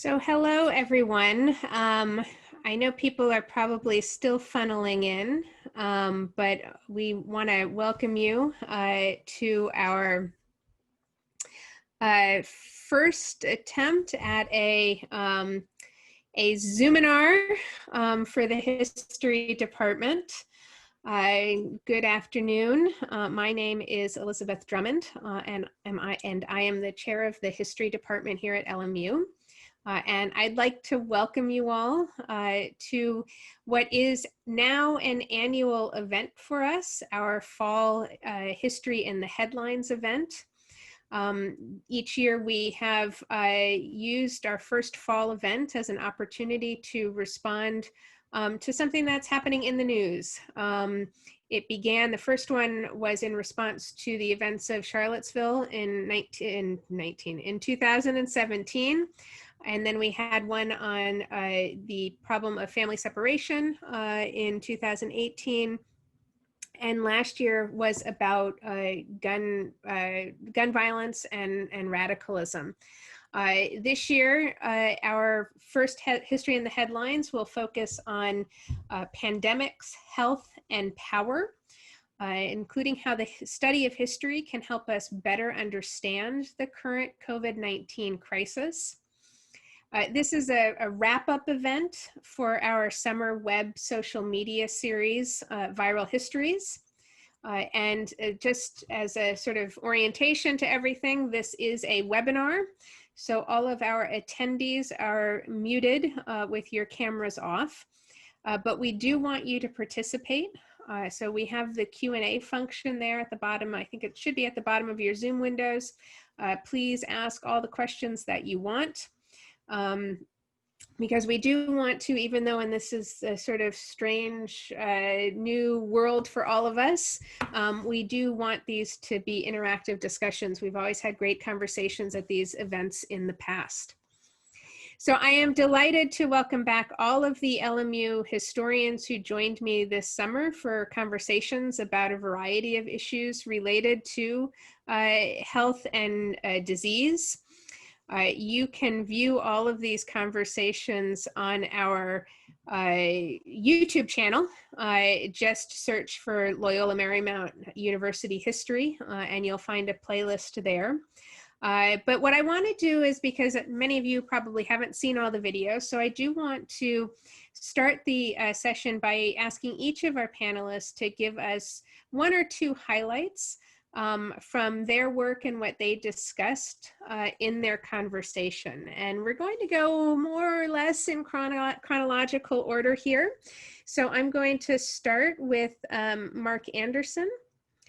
So hello, everyone. I know people are probably still funneling in, but we want to welcome you to our first attempt at a Zoominar for the History Department. Good afternoon. My name is Elizabeth Drummond, and I am the chair of the History Department here at LMU. And I'd like to welcome you all to what is now an annual event for us, our fall History in the Headlines event. Each year we have used our first fall event as an opportunity to respond to something that's happening in the news. It began, the first one was in response to the events of Charlottesville in 2017. And then we had one on the problem of family separation in 2018. And last year was about gun violence and radicalism. This year, our first History in the Headlines will focus on pandemics, health, and power, including how the study of history can help us better understand the current COVID-19 crisis. This is a wrap-up event for our summer web social media series, Viral Histories. Just as a sort of orientation to everything, this is a webinar. So all of our attendees are muted with your cameras off, but we do want you to participate. So we have the Q&A function there at the bottom. I think it should be at the bottom of your Zoom windows. Please ask all the questions that you want. Because we do want to, even though, and this is a sort of strange new world for all of us, we do want these to be interactive discussions. We've always had great conversations at these events in the past. So I am delighted to welcome back all of the LMU historians who joined me this summer for conversations about a variety of issues related to health and disease. You can view all of these conversations on our YouTube channel. Just search for Loyola Marymount University History, and you'll find a playlist there. But what I want to do is, because many of you probably haven't seen all the videos, so I do want to start the session by asking each of our panelists to give us one or two highlights from their work and what they discussed in their conversation. And we're going to go more or less in chronological order here. So I'm going to start with Mark Anderson,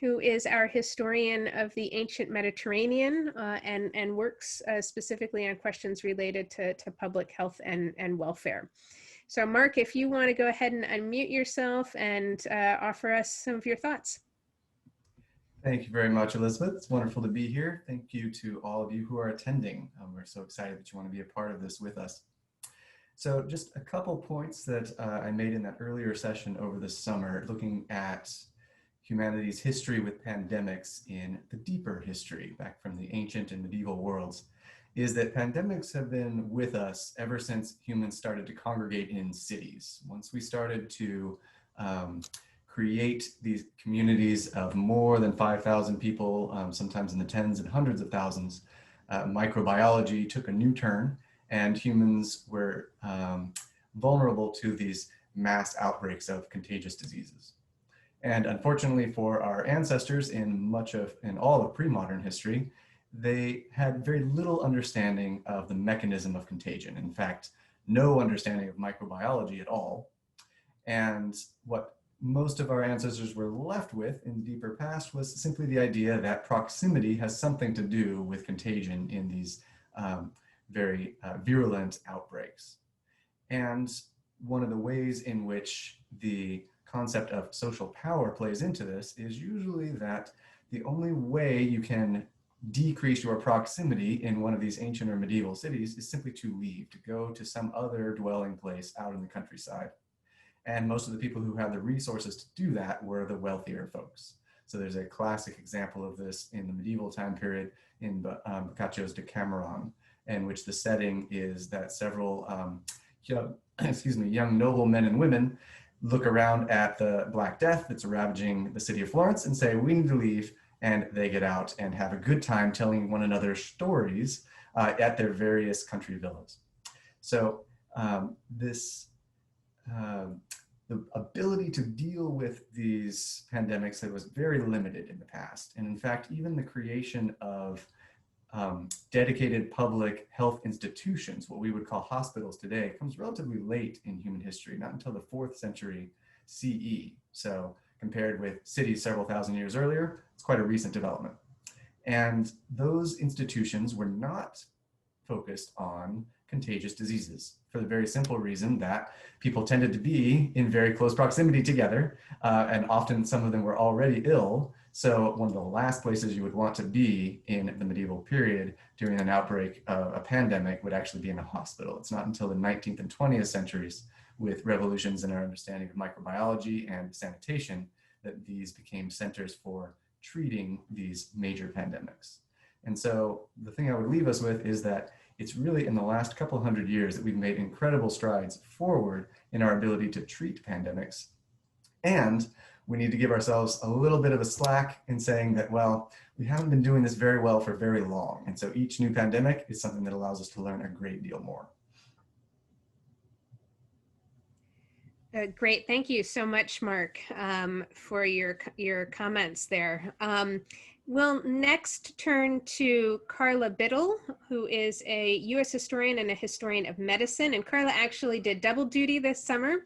who is our historian of the ancient Mediterranean and works specifically on questions related to public health and welfare. So Mark, if you want to go ahead and unmute yourself and offer us some of your thoughts. Thank you very much, Elizabeth. It's wonderful to be here. Thank you to all of you who are attending. We're so excited that you want to be a part of this with us. So just a couple points that I made in that earlier session over the summer, looking at humanity's history with pandemics in the deeper history, back from the ancient and medieval worlds, is that pandemics have been with us ever since humans started to congregate in cities. Once we started to create these communities of more than 5,000 people, sometimes in the tens and hundreds of thousands, microbiology took a new turn, and humans were vulnerable to these mass outbreaks of contagious diseases. And unfortunately for our ancestors in all of pre-modern history, they had very little understanding of the mechanism of contagion. In fact, no understanding of microbiology at all. And what most of our ancestors were left with in the deeper past was simply the idea that proximity has something to do with contagion in these very virulent outbreaks. And one of the ways in which the concept of social power plays into this is usually that the only way you can decrease your proximity in one of these ancient or medieval cities is simply to leave, to go to some other dwelling place out in the countryside. And most of the people who had the resources to do that were the wealthier folks. So there's a classic example of this in the medieval time period in Boccaccio's Decameron. in which the setting is that several young, young noble men and women look around at the Black Death that's ravaging the city of Florence and say, we need to leave, and they get out and have a good time telling one another stories at their various country villas. So the ability to deal with these pandemics that was very limited in the past. And in fact, even the creation of dedicated public health institutions, what we would call hospitals today, comes relatively late in human history, not until the 4th century CE. So compared with cities several thousand years earlier, it's quite a recent development. And those institutions were not focused on contagious diseases for the very simple reason that people tended to be in very close proximity together, and often some of them were already ill. So one of the last places you would want to be in the medieval period during an outbreak of a pandemic would actually be in a hospital. It's not until the 19th and 20th centuries, with revolutions in our understanding of microbiology and sanitation, that these became centers for treating these major pandemics. And so the thing I would leave us with is that it's really in the last couple hundred years that we've made incredible strides forward in our ability to treat pandemics. And we need to give ourselves a little bit of a slack in saying that, well, we haven't been doing this very well for very long. And so each new pandemic is something that allows us to learn a great deal more. Great. Thank you so much, Mark, for your comments there. We'll next turn to Carla Biddle, who is a U.S. historian and a historian of medicine. And Carla actually did double duty this summer.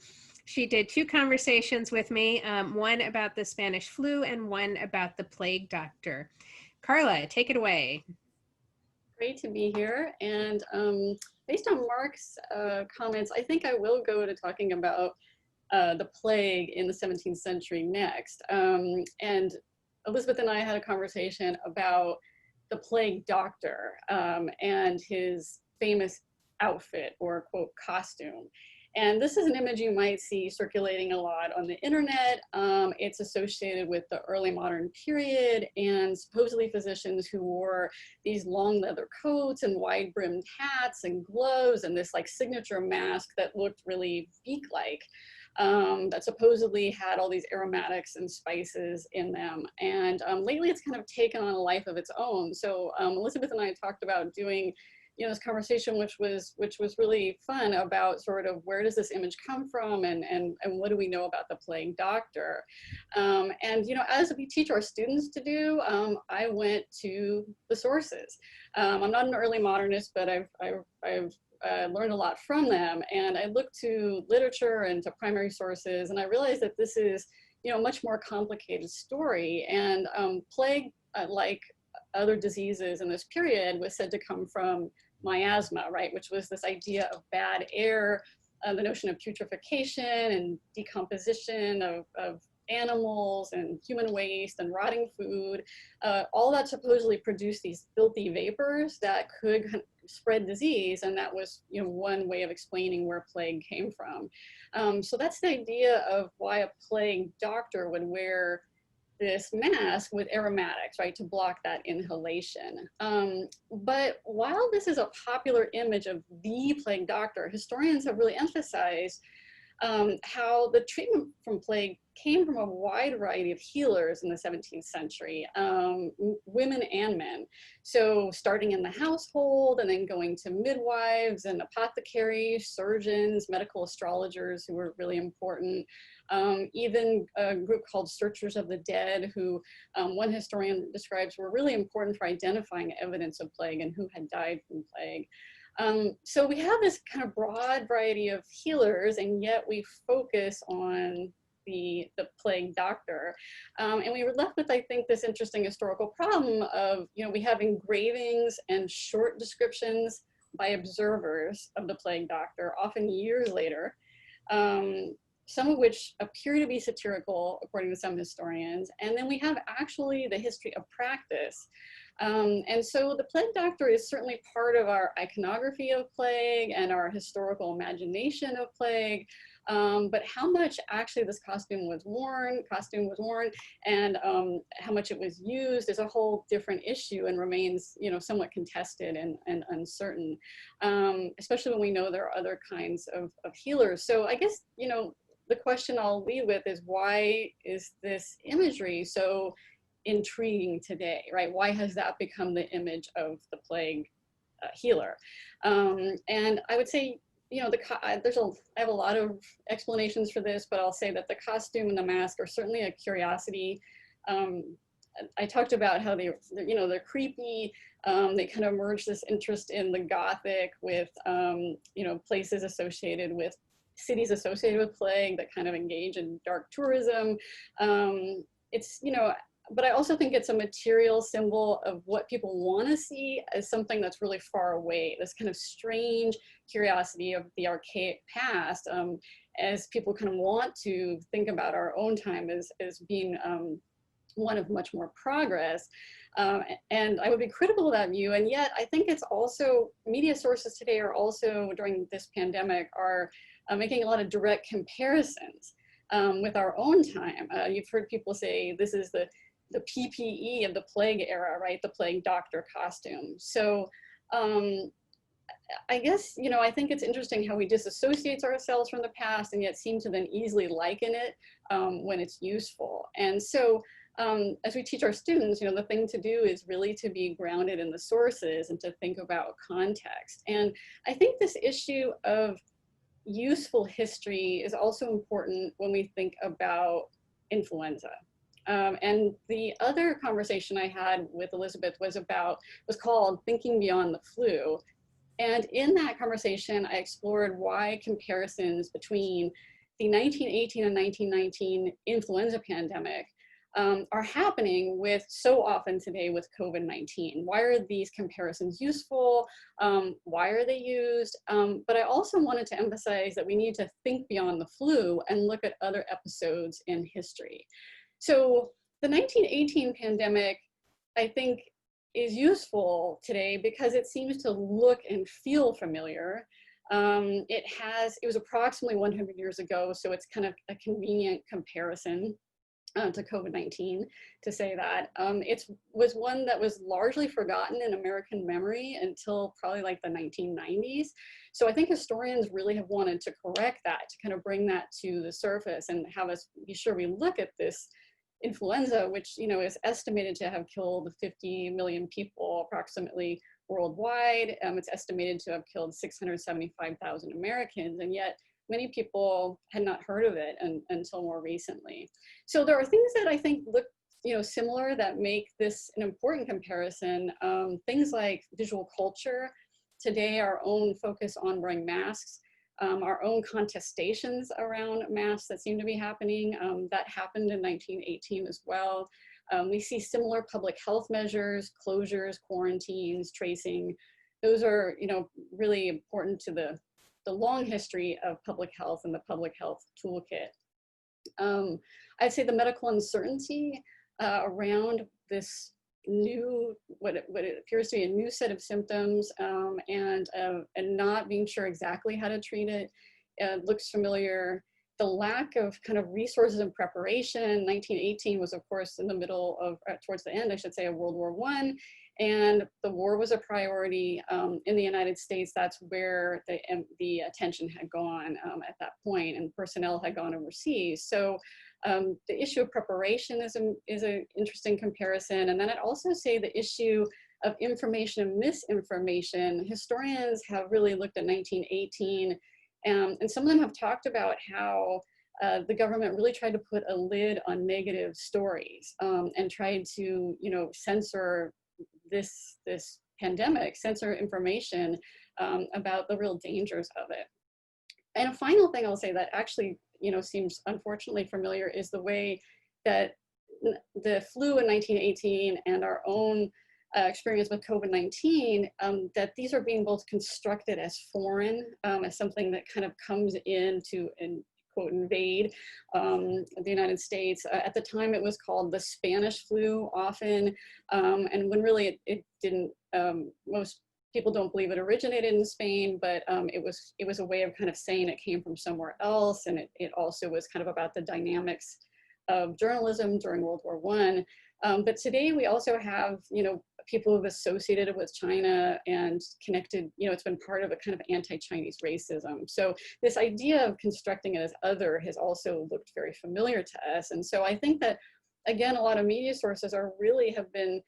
She did 2 conversations with me, one about the Spanish flu and one about the plague doctor. Carla, take it away. Great to be here. And based on Mark's comments, I think I will go to talking about the plague in the 17th century next. And Elizabeth and I had a conversation about the plague doctor and his famous outfit, or quote, costume. And this is an image you might see circulating a lot on the internet. It's associated with the early modern period and supposedly physicians who wore these long leather coats and wide brimmed hats and gloves and this like signature mask that looked really beak-like. That supposedly had all these aromatics and spices in them. And lately it's kind of taken on a life of its own. So Elizabeth and I talked about doing this conversation, which was really fun, about sort of where does this image come from and what do we know about the plague doctor. And as we teach our students to do, I went to the sources. I'm not an early modernist, but I've learned a lot from them, and I looked to literature and to primary sources, and I realized that this is a much more complicated story. And plague, like other diseases in this period, was said to come from miasma, right, which was this idea of bad air, the notion of putrefaction and decomposition of animals and human waste and rotting food, all that supposedly produced these filthy vapors that could spread disease, and that was one way of explaining where plague came from. So that's the idea of why a plague doctor would wear this mask with aromatics, right, to block that inhalation. But while this is a popular image of the plague doctor, historians have really emphasized how the treatment from plague came from a wide variety of healers in the 17th century, women and men. So starting in the household and then going to midwives and apothecaries, surgeons, medical astrologers who were really important, even a group called Searchers of the Dead, who one historian describes were really important for identifying evidence of plague and who had died from plague. So we have this kind of broad variety of healers, and yet we focus on the plague doctor. And we were left with, I think, this interesting historical problem of, we have engravings and short descriptions by observers of the plague doctor, often years later, some of which appear to be satirical, according to some historians. And then we have actually the history of practice. And so the plague doctor is certainly part of our iconography of plague and our historical imagination of plague. but how much actually this costume was worn, and how much it was used is a whole different issue and remains, somewhat contested and uncertain, especially when we know there are other kinds of healers. So I guess, the question I'll lead with is, why is this imagery so intriguing today, right? Why has that become the image of the plague healer? And I would say, I have a lot of explanations for this, but I'll say that the costume and the mask are certainly a curiosity. I talked about how they're creepy. They kind of merge this interest in the Gothic with, places associated with cities associated with plague that kind of engage in dark tourism. But I also think it's a material symbol of what people want to see as something that's really far away, this kind of strange curiosity of the archaic past, as people kind of want to think about our own time as being one of much more progress. And I would be critical of that view. And yet I think it's also, media sources today are also, during this pandemic, are making a lot of direct comparisons with our own time. You've heard people say this is the PPE of the plague era, right? The plague doctor costume. So I guess, I think it's interesting how we disassociate ourselves from the past and yet seem to then easily liken it when it's useful. And so as we teach our students, the thing to do is really to be grounded in the sources and to think about context. And I think this issue of useful history is also important when we think about influenza. And the other conversation I had with Elizabeth was called Thinking Beyond the Flu. And in that conversation, I explored why comparisons between the 1918 and 1919 influenza pandemic are happening so often today with COVID-19. Why are these comparisons useful? Why are they used? But I also wanted to emphasize that we need to think beyond the flu and look at other episodes in history. So the 1918 pandemic, I think, is useful today because it seems to look and feel familiar. It was approximately 100 years ago, so it's kind of a convenient comparison to COVID-19 to say that. It was one that was largely forgotten in American memory until probably like the 1990s. So I think historians really have wanted to correct that, to kind of bring that to the surface and have us be sure we look at this influenza, which is estimated to have killed 50 million people approximately worldwide. It's estimated to have killed 675,000 Americans, and yet many people had not heard of it until more recently. So there are things that I think look similar that make this an important comparison. Things like visual culture. Today, our own focus on wearing masks, our own contestations around masks that seem to be happening, that happened in 1918 as well. We see similar public health measures, closures, quarantines, tracing. Those are really important to the long history of public health and the public health toolkit. I'd say the medical uncertainty around this new, what it appears to be a new set of symptoms, and not being sure exactly how to treat it looks familiar. The lack of kind of resources and preparation. 1918 was, of course, in the middle of, towards the end, I should say, of World War I. And the war was a priority in the United States. That's where the attention had gone at that point, and personnel had gone overseas. So the issue of preparation is an interesting comparison. And then I'd also say the issue of information and misinformation. Historians have really looked at 1918, and some of them have talked about how the government really tried to put a lid on negative stories and tried to, censor this pandemic, censor information about the real dangers of it. And a final thing I'll say that actually, seems unfortunately familiar is the way that the flu in 1918 and our own experience with COVID-19, that these are being both constructed as foreign, as something that kind of comes in to, quote, invade the United States. At the time, it was called the Spanish flu often, and when really it didn't, most people don't believe it originated in Spain, but it was a way of kind of saying it came from somewhere else. And it also was kind of about the dynamics of journalism during World War I. But today we also have, people who've associated it with China and connected, it's been part of a kind of anti-Chinese racism. So this idea of constructing it as other has also looked very familiar to us. And so I think that, again, a lot of media sources have been,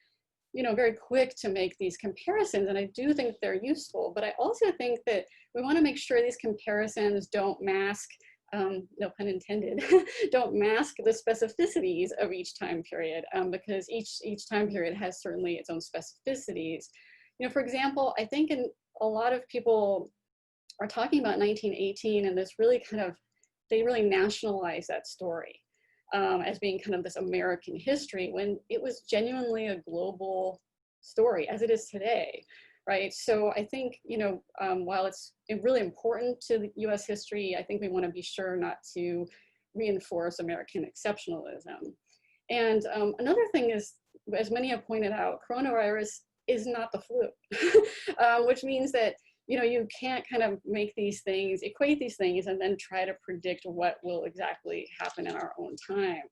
very quick to make these comparisons. And I do think they're useful, but I also think that we want to make sure these comparisons don't mask, no pun intended, don't mask the specificities of each time period, because each time period has certainly its own specificities. For example, I think a lot of people are talking about 1918 and this really they really nationalize that story as being kind of this American history when it was genuinely a global story, as it is today. Right. So I think, while it's really important to the US history, I think we want to be sure not to reinforce American exceptionalism. And another thing is, as many have pointed out, coronavirus is not the flu, which means that, you can't kind of make these things, equate these things, and then try to predict what will exactly happen in our own time.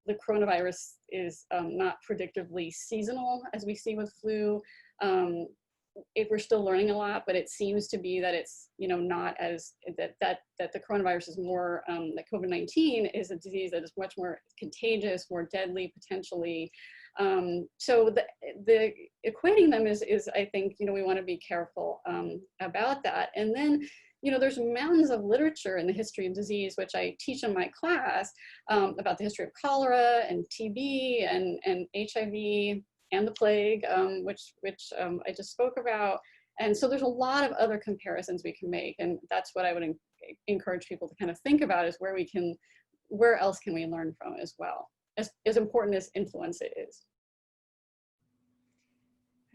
The coronavirus is not predictably seasonal, as we see with flu. We're still learning a lot, but it seems to be that it's, not as, that the coronavirus is more, that COVID-19 is a disease that is much more contagious, more deadly potentially. So the equating them is I think, we want to be careful about that. And then, there's mountains of literature in the history of disease, which I teach in my class about the history of cholera and TB and HIV and the plague, which I just spoke about. And so there's a lot of other comparisons we can make. And that's what I would encourage people to kind of think about, is where else can we learn from as well, as important as influenza is.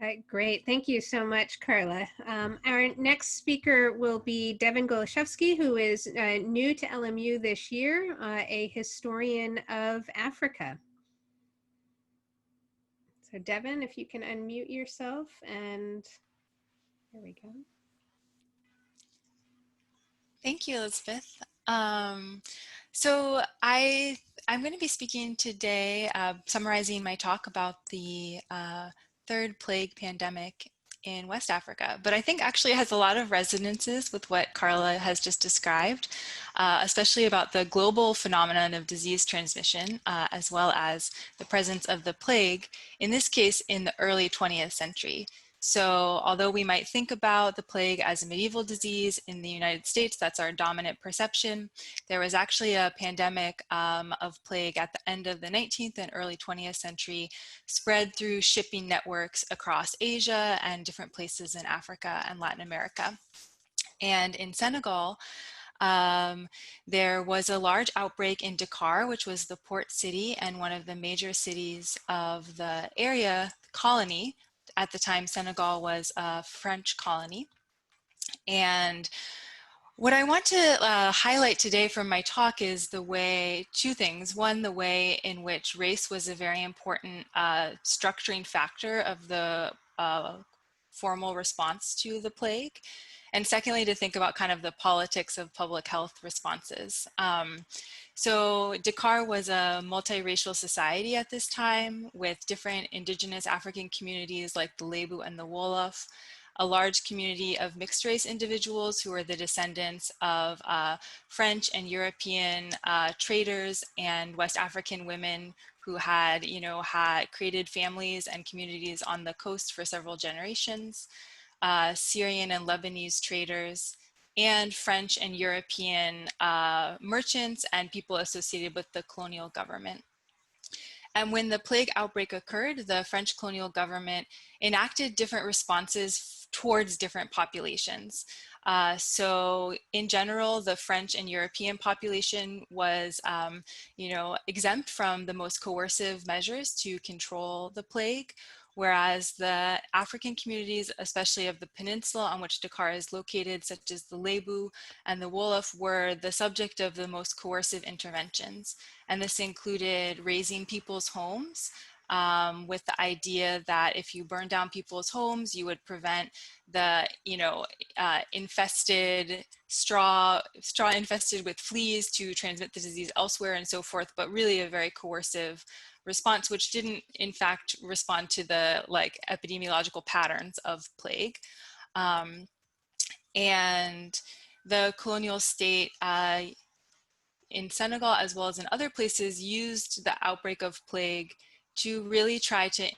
All right, great. Thank you so much, Carla. Our next speaker will be Devin Goliszewski, who is new to LMU this year, a historian of Africa. So Devin, if you can unmute yourself, and there we go. Thank you, Elizabeth. So I'm going to be speaking today, summarizing my talk about the third plague pandemic in West Africa, but I think actually it has a lot of resonances with what Carla has just described, especially about the global phenomenon of disease transmission, as well as the presence of the plague, in this case in the early 20th century. So although we might think about the plague as a medieval disease in the United States, that's our dominant perception, there was actually a pandemic of plague at the end of the 19th and early 20th century, spread through shipping networks across Asia and different places in Africa and Latin America. And in Senegal, there was a large outbreak in Dakar, which was the port city and one of the major cities of the area, colony. At the time, Senegal was a French colony. And what I want to highlight today from my talk is two things. One, the way in which race was a very important structuring factor of the formal response to the plague. And secondly, to think about kind of the politics of public health responses. So Dakar was a multiracial society at this time with different indigenous African communities like the Lebu and the Wolof, a large community of mixed race individuals who were the descendants of French and European traders and West African women who had, had created families and communities on the coast for several generations, Syrian and Lebanese traders, and French and European merchants and people associated with the colonial government. And when the plague outbreak occurred, the French colonial government enacted different responses towards different populations. So in general, the French and European population was, exempt from the most coercive measures to control the plague, whereas the African communities, especially of the peninsula on which Dakar is located, such as the Lebu and the Wolof, were the subject of the most coercive interventions. And this included razing people's homes, with the idea that if you burn down people's homes, you would prevent the, infested straw infested with fleas to transmit the disease elsewhere and so forth, but really a very coercive response, which didn't in fact respond to the epidemiological patterns of plague. And the colonial state in Senegal, as well as in other places, used the outbreak of plague to really try to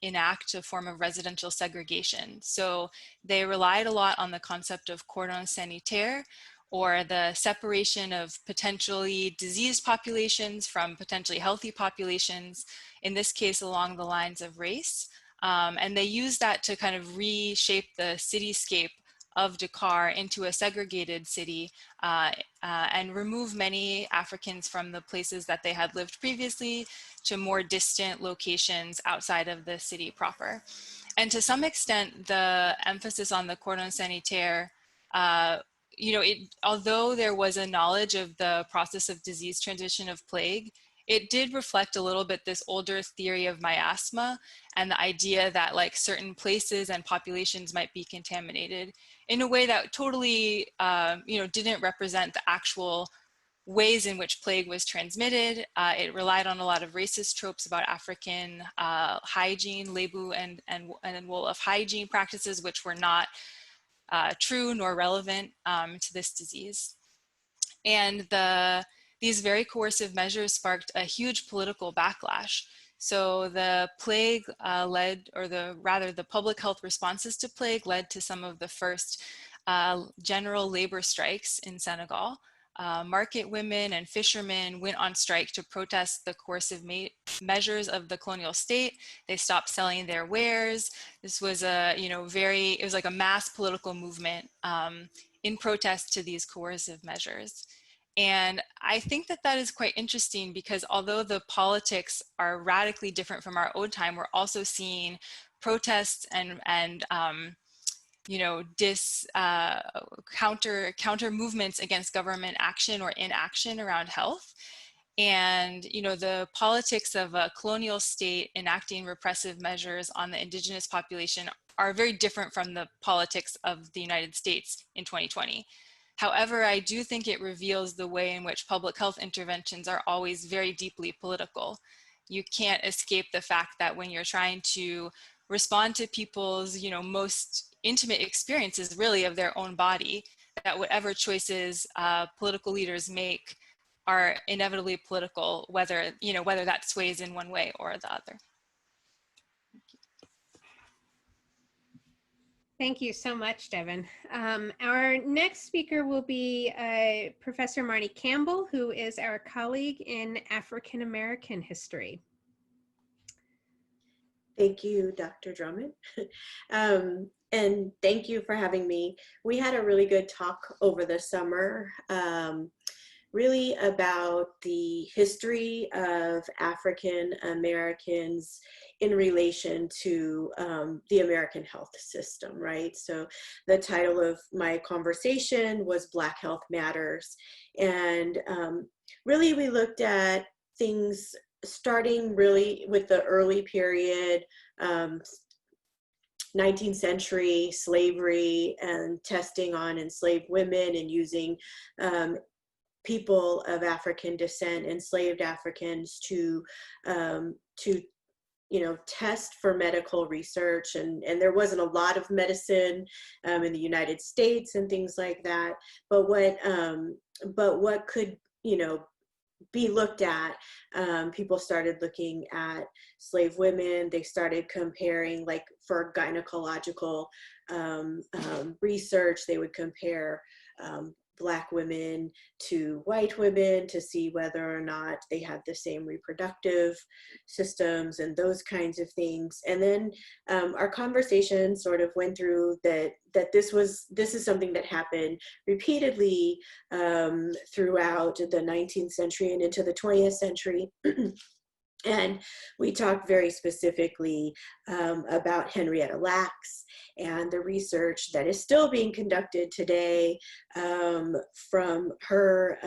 enact a form of residential segregation. So they relied a lot on the concept of cordon sanitaire, or the separation of potentially diseased populations from potentially healthy populations, in this case along the lines of race. And they used that to kind of reshape the cityscape of Dakar into a segregated city and remove many Africans from the places that they had lived previously to more distant locations outside of the city proper. And to some extent, the emphasis on the cordon sanitaire, although there was a knowledge of the process of disease transmission of plague, it did reflect a little bit this older theory of miasma and the idea that certain places and populations might be contaminated in a way that totally, didn't represent the actual ways in which plague was transmitted. It relied on a lot of racist tropes about African hygiene, lebu and Wolof hygiene practices, which were not true nor relevant to this disease. And these very coercive measures sparked a huge political backlash. So the plague the public health responses to plague led to some of the first general labor strikes in Senegal. Market women and fishermen went on strike to protest the coercive measures of the colonial state. They stopped selling their wares. This was it was like a mass political movement in protest to these coercive measures. And I think that is quite interesting, because although the politics are radically different from our own time, we're also seeing protests and counter movements against government action or inaction around health. And the politics of a colonial state enacting repressive measures on the indigenous population are very different from the politics of the United States in 2020. However, I do think it reveals the way in which public health interventions are always very deeply political. You can't escape the fact that when you're trying to respond to people's, most intimate experiences really of their own body, that whatever choices political leaders make are inevitably political, whether that sways in one way or the other. Thank you so much, Devin. Our next speaker will be Professor Marnie Campbell, who is our colleague in African American history. Thank you, Dr. Drummond. And thank you for having me. We had a really good talk over the summer, really about the history of African Americans in relation to the American health system, right? So the title of my conversation was Black Health Matters. And really we looked at things starting really with the early period, 19th century slavery and testing on enslaved women and using people of African descent, enslaved Africans, to test for medical research, and there wasn't a lot of medicine in the United States and things like that. But what could be looked at, people started looking at slave women. They started comparing, like for gynecological research, they would compare Black women to white women to see whether or not they had the same reproductive systems and those kinds of things. And then our conversation sort of went through that this is something that happened repeatedly throughout the 19th century and into the 20th century. And we talked very specifically about Henrietta Lacks and the research that is still being conducted today from her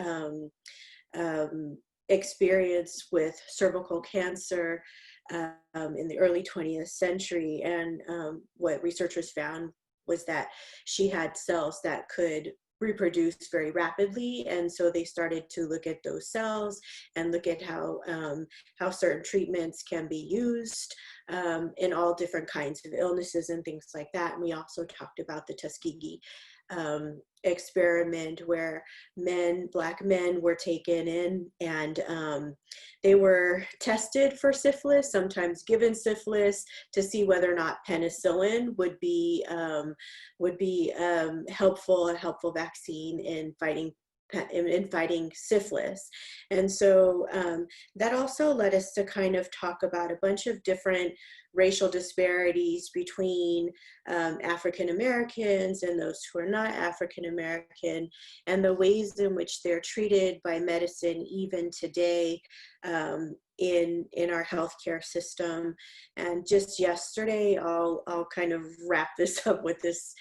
experience with cervical cancer in the early 20th century. And what researchers found was that she had cells that could reproduce very rapidly, and so they started to look at those cells and look at how certain treatments can be used in all different kinds of illnesses and things like that. And we also talked about the Tuskegee experiment, where Black men were taken in, and they were tested for syphilis, sometimes given syphilis to see whether or not penicillin would be a helpful vaccine in fighting syphilis. And so that also led us to kind of talk about a bunch of different racial disparities between African Americans and those who are not African American, and the ways in which they're treated by medicine even today in our healthcare system. And just yesterday, I'll kind of wrap this up with this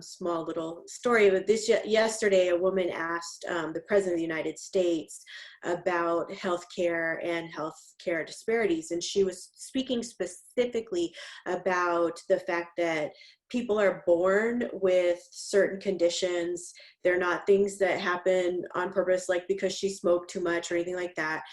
small little story. But yesterday, a woman asked the President of the United States about healthcare and healthcare disparities, and she was speaking specifically about the fact that people are born with certain conditions. They're not things that happen on purpose, like because she smoked too much or anything like that.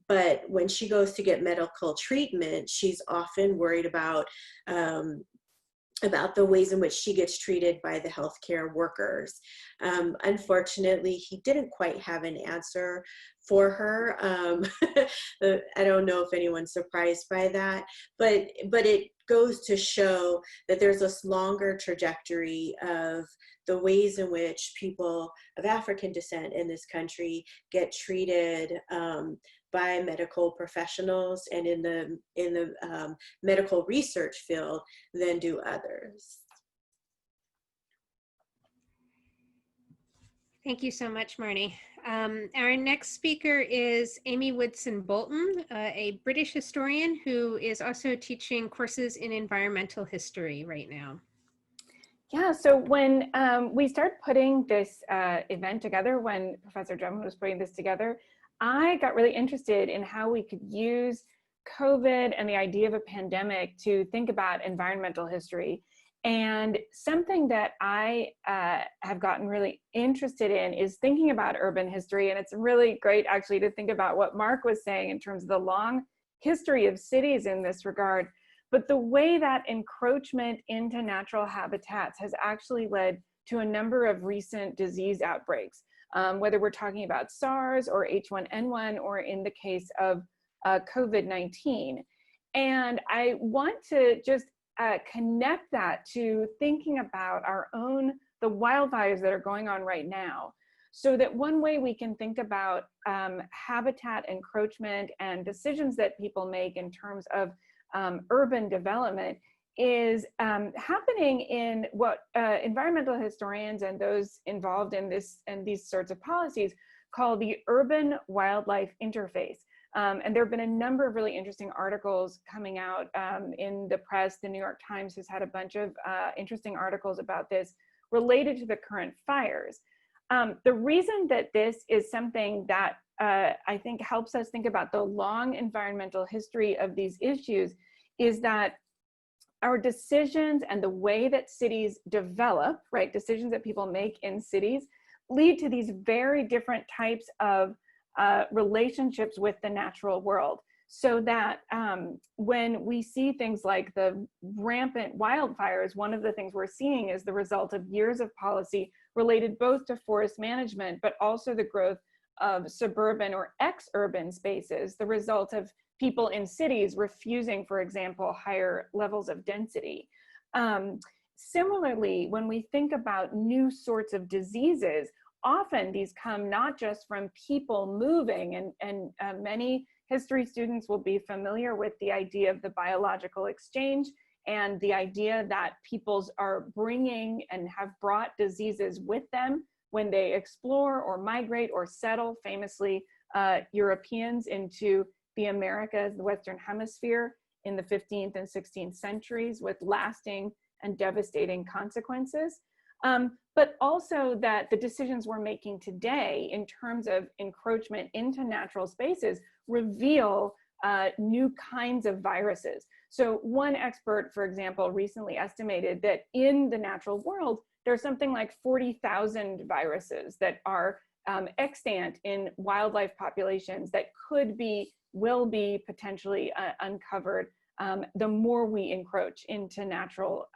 But when she goes to get medical treatment, she's often worried about the ways in which she gets treated by the healthcare workers. Unfortunately, he didn't quite have an answer for her. I don't know if anyone's surprised by that, but it goes to show that there's this longer trajectory of the ways in which people of African descent in this country get treated by medical professionals and in the medical research field than do others. Thank you so much, Marnie. Our next speaker is Amy Woodson-Bolton, a British historian who is also teaching courses in environmental history right now. Yeah, so when we started putting this event together, when Professor Drummond was putting this together, I got really interested in how we could use COVID and the idea of a pandemic to think about environmental history. And something that I have gotten really interested in is thinking about urban history. And it's really great actually to think about what Mark was saying in terms of the long history of cities in this regard. But the way that encroachment into natural habitats has actually led to a number of recent disease outbreaks, whether we're talking about SARS or H1N1, or in the case of COVID-19. And I want to just connect that to thinking about the wildfires that are going on right now. So that one way we can think about habitat encroachment and decisions that people make in terms of urban development is happening in what environmental historians and those involved in these sorts of policies call the urban wildlife interface. And there have been a number of really interesting articles coming out in the press. The New York Times has had a bunch of interesting articles about this related to the current fires. The reason that this is something that I think helps us think about the long environmental history of these issues is that our decisions and the way that cities develop, right, decisions that people make in cities lead to these very different types of relationships with the natural world. So that when we see things like the rampant wildfires, one of the things we're seeing is the result of years of policy related both to forest management, but also the growth of suburban or ex-urban spaces, the result of people in cities refusing, for example, higher levels of density. Similarly, when we think about new sorts of diseases, often these come not just from people moving, and many history students will be familiar with the idea of the biological exchange and the idea that peoples are bringing and have brought diseases with them when they explore or migrate or settle, famously Europeans into the Americas, the Western Hemisphere in the 15th and 16th centuries with lasting and devastating consequences. But also that the decisions we're making today in terms of encroachment into natural spaces reveal new kinds of viruses. So one expert, for example, recently estimated that in the natural world, there's something like 40,000 viruses that are extant in wildlife populations that will be potentially uncovered the more we encroach into natural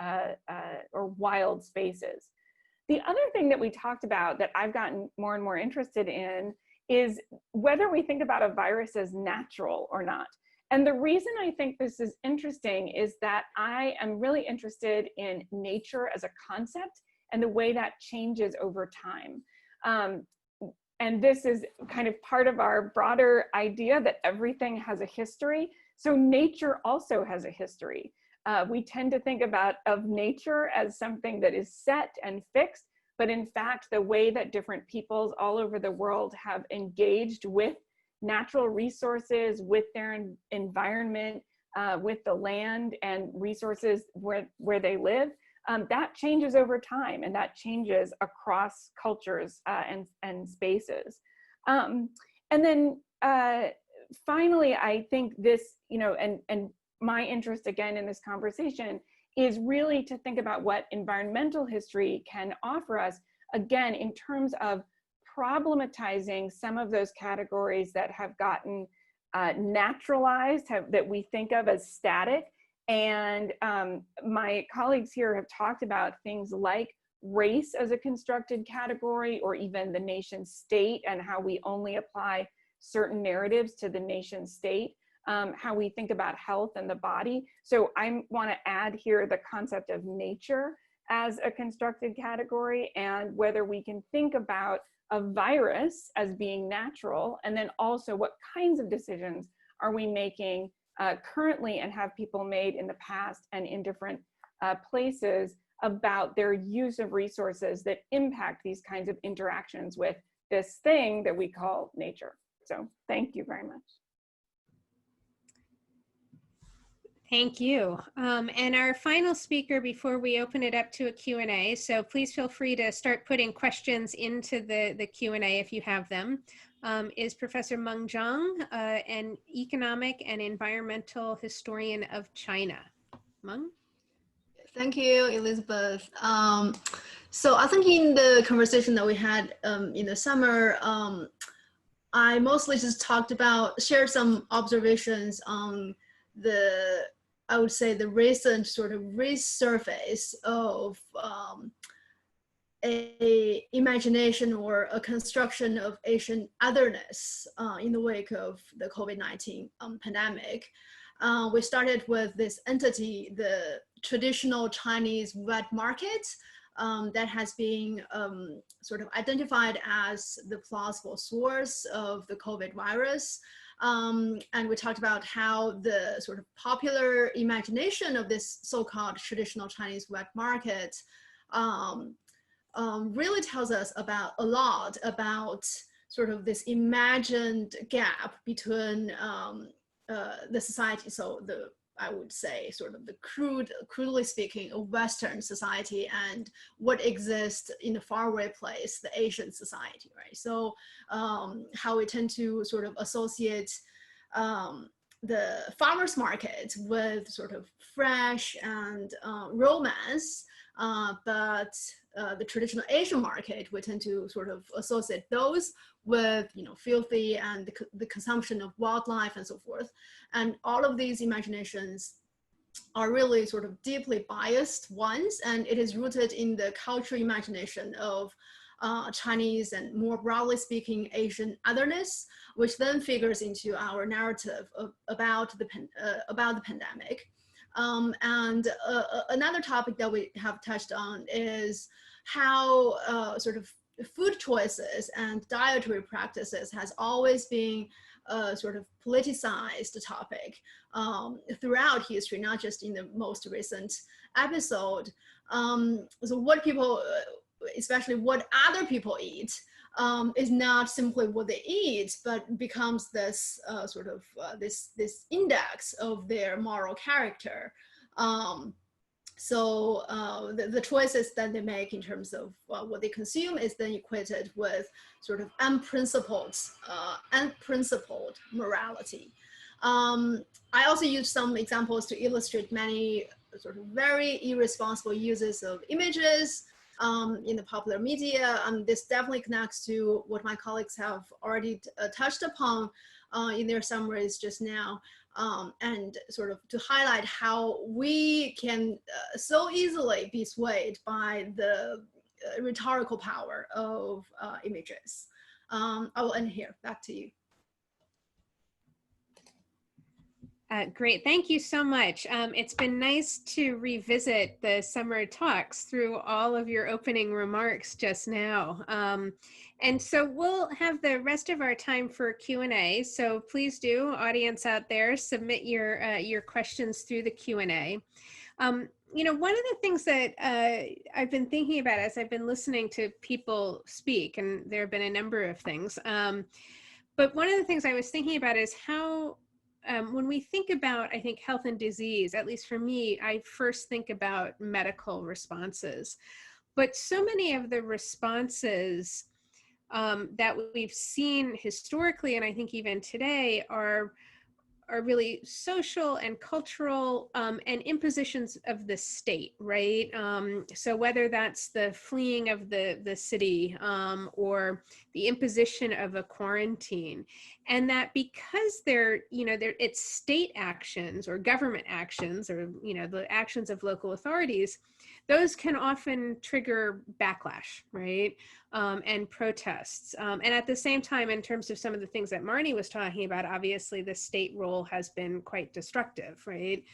or wild spaces. The other thing that we talked about that I've gotten more and more interested in is whether we think about a virus as natural or not. And the reason I think this is interesting is that I am really interested in nature as a concept and the way that changes over time. And this is kind of part of our broader idea that everything has a history. So nature also has a history. We tend to think of nature as something that is set and fixed, but in fact, the way that different peoples all over the world have engaged with natural resources, with their environment, with the land and resources where they live, that changes over time, and that changes across cultures and spaces. And then finally, I think this, and my interest again in this conversation is really to think about what environmental history can offer us, again, in terms of problematizing some of those categories that have gotten naturalized, that we think of as static. And my colleagues here have talked about things like race as a constructed category, or even the nation state and how we only apply certain narratives to the nation state, how we think about health and the body. So I want to add here the concept of nature as a constructed category, and whether we can think about a virus as being natural, and then also what kinds of decisions are we making currently and have people made in the past and in different places about their use of resources that impact these kinds of interactions with this thing that we call nature. So thank you very much. Thank you. And our final speaker before we open it up to a Q&A, so please feel free to start putting questions into the Q&A if you have them, is Professor Meng Zhang, an economic and environmental historian of China. Meng? Thank you, Elizabeth. So I think in the conversation that we had in the summer, I mostly just shared some observations on I would say the recent sort of resurface of a imagination or a construction of Asian otherness in the wake of the COVID-19 pandemic. We started with this entity, the traditional Chinese wet market, that has been sort of identified as the plausible source of the COVID virus. And we talked about how the sort of popular imagination of this so-called traditional Chinese wet market really tells us a lot about sort of this imagined gap between the society. So I would say sort of the crudely speaking, a Western society and what exists in a faraway place, the Asian society, right? So how we tend to sort of associate the farmer's market with sort of fresh and romance, but the traditional Asian market, we tend to sort of associate those with, filthy and the consumption of wildlife and so forth. And all of these imaginations are really sort of deeply biased ones, and it is rooted in the cultural imagination of Chinese and, more broadly speaking, Asian otherness, which then figures into our narrative about the pandemic. And another topic that we have touched on is how sort of food choices and dietary practices has always been a sort of politicized topic throughout history, not just in the most recent episode. So what people, especially what other people eat, is not simply what they eat, but becomes this sort of this index of their moral character. So the choices that they make in terms of what they consume is then equated with sort of unprincipled morality. I also use some examples to illustrate many sort of very irresponsible uses of images in the popular media. This definitely connects to what my colleagues have already touched upon in their summaries just now, and sort of to highlight how we can so easily be swayed by the rhetorical power of images. I will end here. Back to you. Great, thank you so much. It's been nice to revisit the summer talks through all of your opening remarks just now. And so we'll have the rest of our time for Q&A. So please do, audience out there, submit your questions through the Q&A. You know, one of the things that I've been thinking about as I've been listening to people speak, and there have been a number of things, but one of the things I was thinking about is how when we think about, I think, health and disease, at least for me, I first think about medical responses. But so many of the responses that we've seen historically, and I think even today, are really social and cultural and impositions of the state, right? So whether that's the fleeing of the city or the imposition of a quarantine, and that because it's state actions or government actions or, the actions of local authorities, those can often trigger backlash, right? And protests. And at the same time, in terms of some of the things that Marnie was talking about, obviously the state role has been quite destructive, right?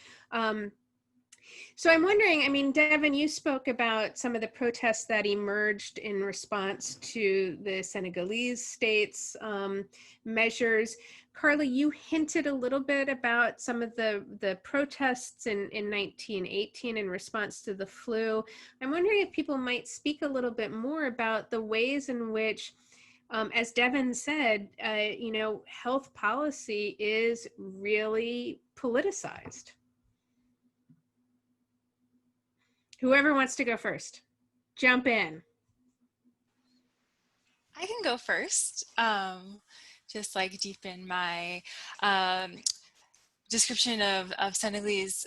So I'm wondering, I mean, Devin, you spoke about some of the protests that emerged in response to the Senegalese state's measures. Carla, you hinted a little bit about some of the protests in 1918 in response to the flu. I'm wondering if people might speak a little bit more about the ways in which, as Devin said, health policy is really politicized. Whoever wants to go first, jump in. I can go first. Just like deepen my description of Senegalese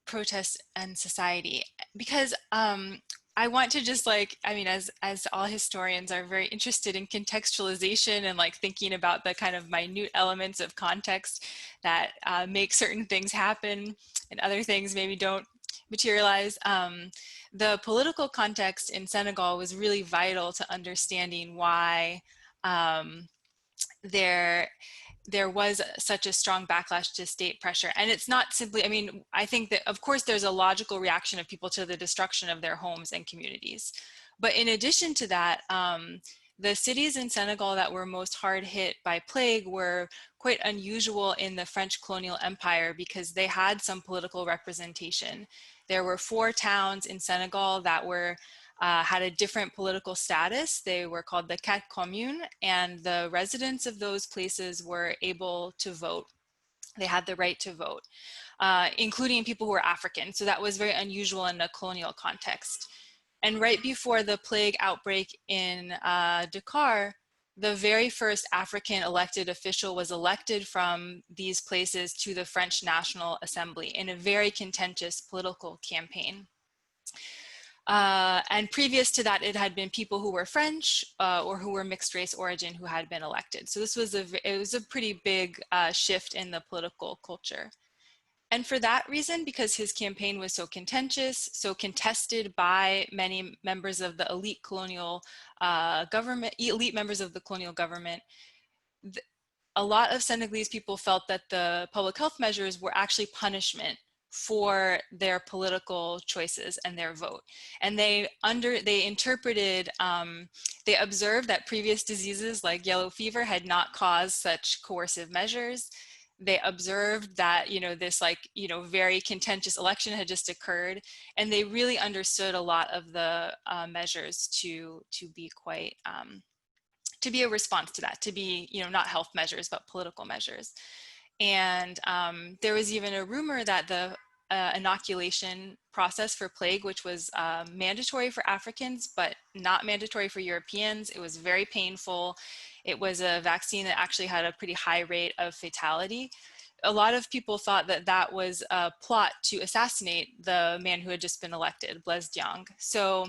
protests and society, because I want to just as all historians are very interested in contextualization and like thinking about the kind of minute elements of context that make certain things happen and other things maybe don't materialize. The political context in Senegal was really vital to understanding why there was such a strong backlash to state pressure. And it's not simply, I think that of course there's a logical reaction of people to the destruction of their homes and communities. But in addition to that, the cities in Senegal that were most hard hit by plague were quite unusual in the French colonial empire because they had some political representation. There were 4 towns in Senegal that were had a different political status. They were called the Quatre Communes, and the residents of those places were able to vote. They had the right to vote, including people who were African. So that was very unusual in a colonial context. And right before the plague outbreak in Dakar, the very first African elected official was elected from these places to the French National Assembly in a very contentious political campaign. And previous to that, it had been people who were French or who were mixed race origin who had been elected. So this was a pretty big shift in the political culture. And for that reason, because his campaign was so contentious, so contested by many members of the elite colonial government, elite members of the colonial government, a lot of Senegalese people felt that the public health measures were actually punishment for their political choices and their vote. And they interpreted, they observed that previous diseases like yellow fever had not caused such coercive measures. They observed that, this very contentious election had just occurred, and they really understood a lot of the measures to be quite, to be a response to that, to be, not health measures, but political measures. And there was even a rumor that the inoculation process for plague, which was mandatory for Africans, but not mandatory for Europeans. It was very painful. It was a vaccine that actually had a pretty high rate of fatality. a lot of people thought that that was a plot to assassinate the man who had just been elected, Blaise Diagne. So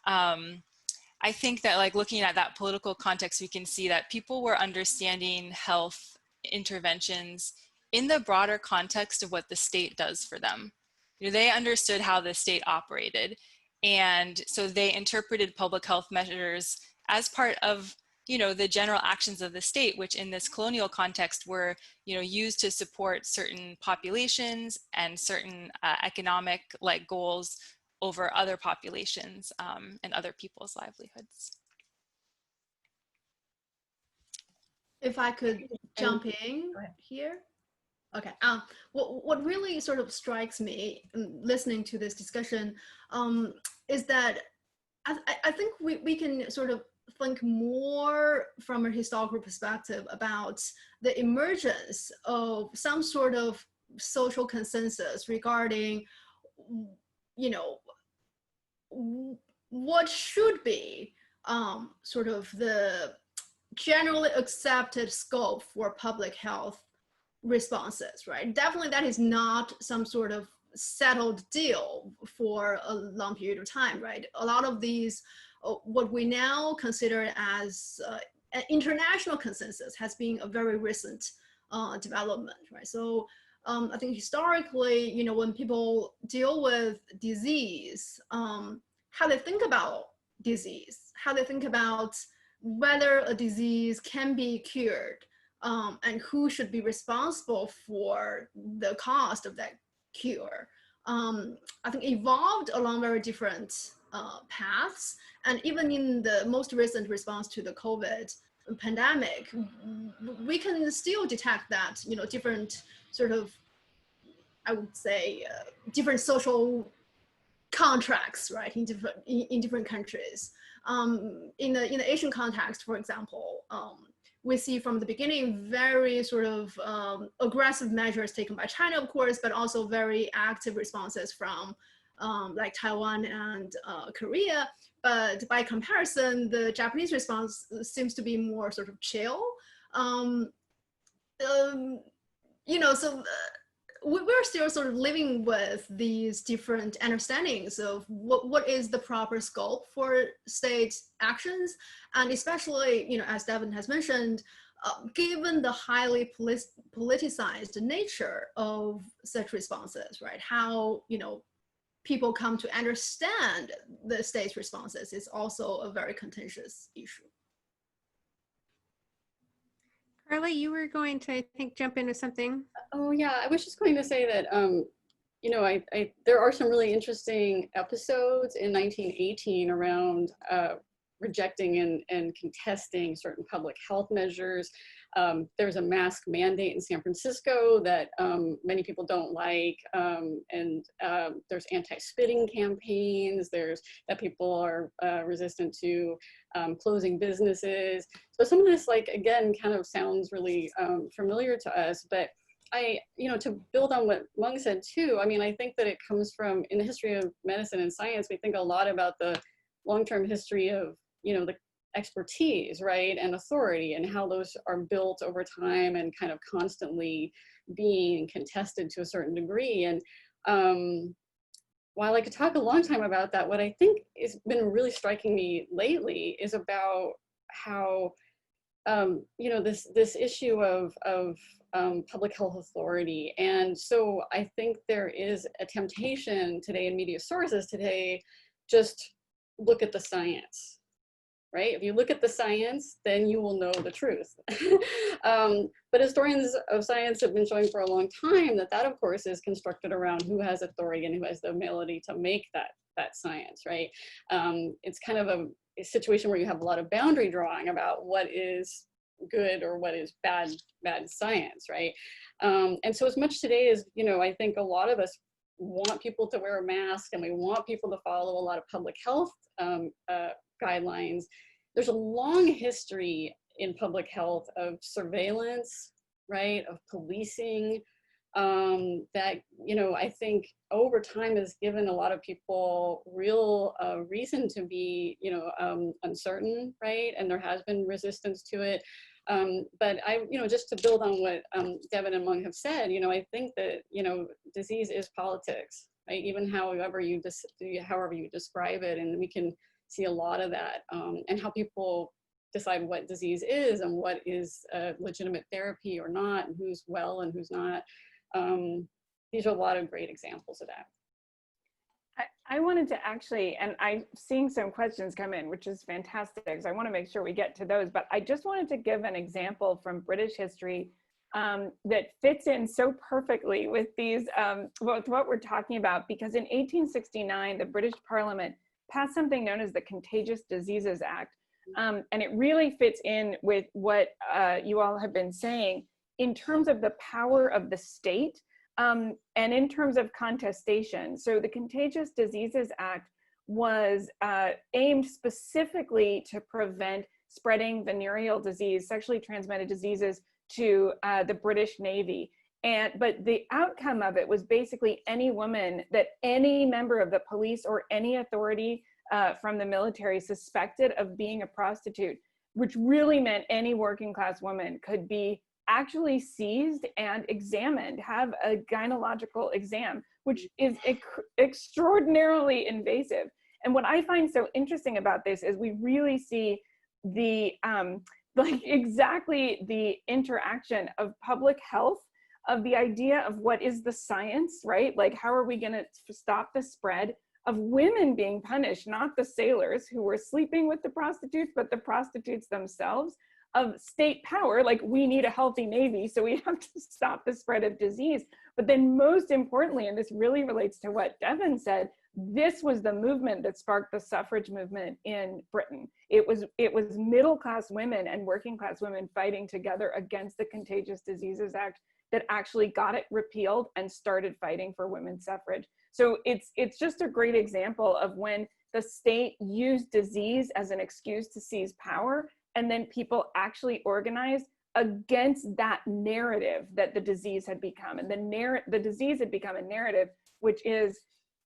I think that, like, looking at that political context, we can see that people were understanding health interventions in the broader context of what the state does for them. You know, they understood how the state operated, and so they interpreted public health measures as part of, you know, the general actions of the state, which in this colonial context were, you know, used to support certain populations and certain economic like goals over other populations and other people's livelihoods. If I could jump in here. Okay. What really sort of strikes me listening to this discussion is that I think we can sort of think more from a historical perspective about the emergence of some sort of social consensus regarding, you know, what should be sort of the generally accepted scope for public health responses, right? Definitely that is not some sort of settled deal for a long period of time, right? A lot of these, what we now consider as an international consensus has been a very recent development, right? So I think historically, you know, when people deal with disease, how they think about disease, how they think about whether a disease can be cured, and who should be responsible for the cost of that cure, I think evolved along very different paths. And even in the most recent response to the COVID pandemic, we can still detect that, you know, different sort of, I would say, different social contracts, right, in different countries. In the Asian context, for example, we see from the beginning very sort of aggressive measures taken by China, of course, but also very active responses from like Taiwan and Korea. But by comparison, the Japanese response seems to be more sort of chill. You know, so we're still sort of living with these different understandings of what is the proper scope for state actions. And especially, you know, as Devin has mentioned, given the highly politicized nature of such responses, right? How, you know, people come to understand the state's responses is also a very contentious issue. Carla, you were going to, I think, jump into something. Oh yeah, I was just going to say that, you know, there are some really interesting episodes in 1918 around rejecting and contesting certain public health measures. There's a mask mandate in San Francisco that many people don't like, and there's anti-spitting campaigns. There's that people are resistant to closing businesses. So some of this, like, again, kind of sounds really familiar to us, but you know, to build on what Meng said too, I mean, I think that it comes from, in the history of medicine and science, we think a lot about the long-term history of, you know, the expertise, right, and authority, and how those are built over time and kind of constantly being contested to a certain degree. And while I could talk a long time about that, what I think has been really striking me lately is about how, you know, this issue of public health authority. And so I think there is a temptation today in media sources today, just look at the science, right? If you look at the science, then you will know the truth. But historians of science have been showing for a long time that of course is constructed around who has authority and who has the ability to make that science, right? It's kind of a situation where you have a lot of boundary drawing about what is good or what is bad science, right? And so as much today as, you know, I think a lot of us want people to wear a mask and we want people to follow a lot of public health guidelines. There's a long history in public health of surveillance, right, of policing, that, you know, I think over time has given a lot of people real reason to be, you know, uncertain, right? And there has been resistance to it. But just to build on what Devin and Mung have said, I think that, disease is politics, right? Even however you describe it, and we can see a lot of that, and how people decide what disease is and what is legitimate therapy or not, and who's well and who's not. These are a lot of great examples of that. I wanted to actually, and I'm seeing some questions come in, which is fantastic, because I want to make sure we get to those, but I just wanted to give an example from British history that fits in so perfectly with these, with what we're talking about, because in 1869, the British Parliament passed something known as the Contagious Diseases Act, and it really fits in with what you all have been saying in terms of the power of the state. And in terms of contestation. So the Contagious Diseases Act was aimed specifically to prevent spreading venereal disease, sexually transmitted diseases, to the British Navy. But the outcome of it was basically any woman that any member of the police or any authority from the military suspected of being a prostitute, which really meant any working class woman could be actually seized and examined, have a gynecological exam, which is extraordinarily invasive. And what I find so interesting about this is we really see the, exactly the interaction of public health, of the idea of what is the science, right? Like, how are we gonna stop the spread of women being punished, not the sailors who were sleeping with the prostitutes, but the prostitutes themselves, of state power, like we need a healthy Navy, so we have to stop the spread of disease. But then most importantly, and this really relates to what Devin said, this was the movement that sparked the suffrage movement in Britain. It was middle-class women and working-class women fighting together against the Contagious Diseases Act that actually got it repealed and started fighting for women's suffrage. So it's just a great example of when the state used disease as an excuse to seize power, and then people actually organized against that narrative that the disease had become. And the disease had become a narrative, which is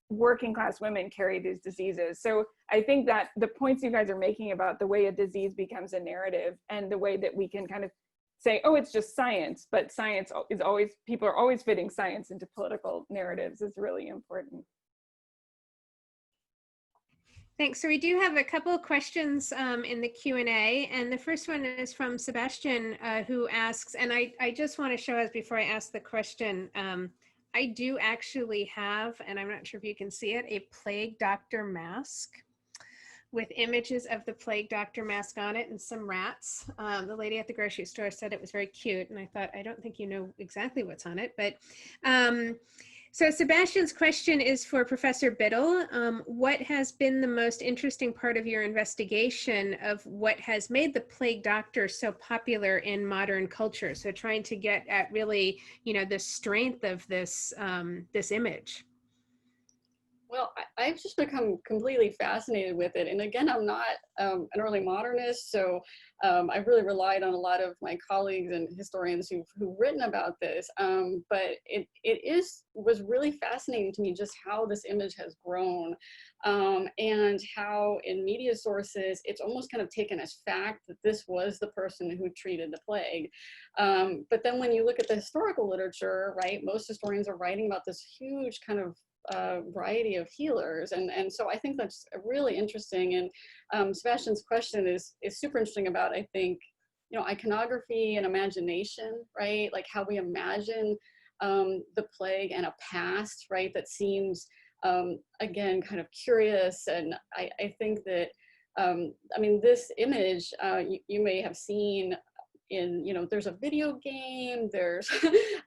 working class women carry these diseases. So I think that the points you guys are making about the way a disease becomes a narrative, and the way that we can kind of say, oh, it's just science, but science is always, people are always fitting science into political narratives, is really important. Thanks. So we do have a couple of questions in the Q&A, and the first one is from Sebastian, who asks, and I just want to show us before I ask the question, I do actually have, and I'm not sure if you can see it, a plague doctor mask with images of the plague doctor mask on it and some rats. The lady at the grocery store said it was very cute, and I thought, I don't think you know exactly what's on it, but so Sebastian's question is for Professor Biddle. What has been the most interesting part of your investigation of what has made the plague doctor so popular in modern culture? So trying to get at really, the strength of this, this image. Well, I've just become completely fascinated with it. And again, I'm not an early modernist, so I've really relied on a lot of my colleagues and historians who've written about this. But it was really fascinating to me just how this image has grown, and how in media sources, it's almost kind of taken as fact that this was the person who treated the plague. But then when you look at the historical literature, right, most historians are writing about this huge kind of variety of healers, and so I think that's really interesting. And Sebastian's question is super interesting about, I think, iconography and imagination, right? Like how we imagine the plague and a past, right, that seems again kind of curious. And I think that I mean, this image you may have seen in, there's a video game, there's,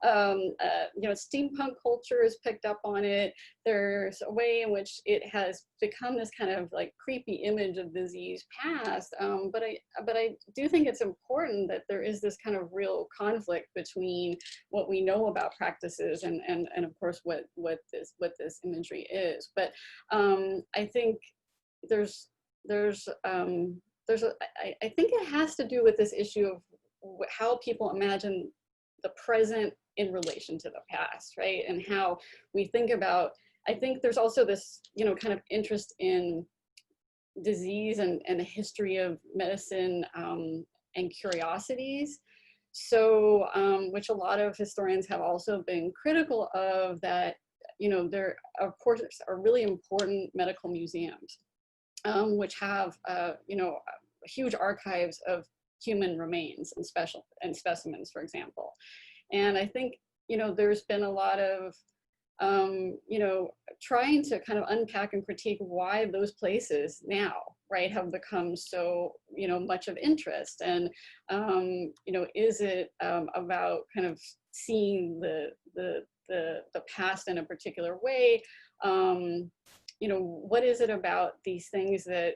steampunk culture has picked up on it. There's a way in which it has become this kind of like creepy image of disease past. But I do think it's important that there is this kind of real conflict between what we know about practices and of course what this imagery is. But I think I think it has to do with this issue of how people imagine the present in relation to the past, right? And how we think about, I think there's also this, kind of interest in disease and the history of medicine and curiosities. So, which a lot of historians have also been critical of, that, there, of course, are really important medical museums, which have, huge archives of human remains and specimens, for example. And I think, there's been a lot of, trying to kind of unpack and critique why those places now, right, have become so, much of interest. And, is it about kind of seeing the past in a particular way? What is it about these things that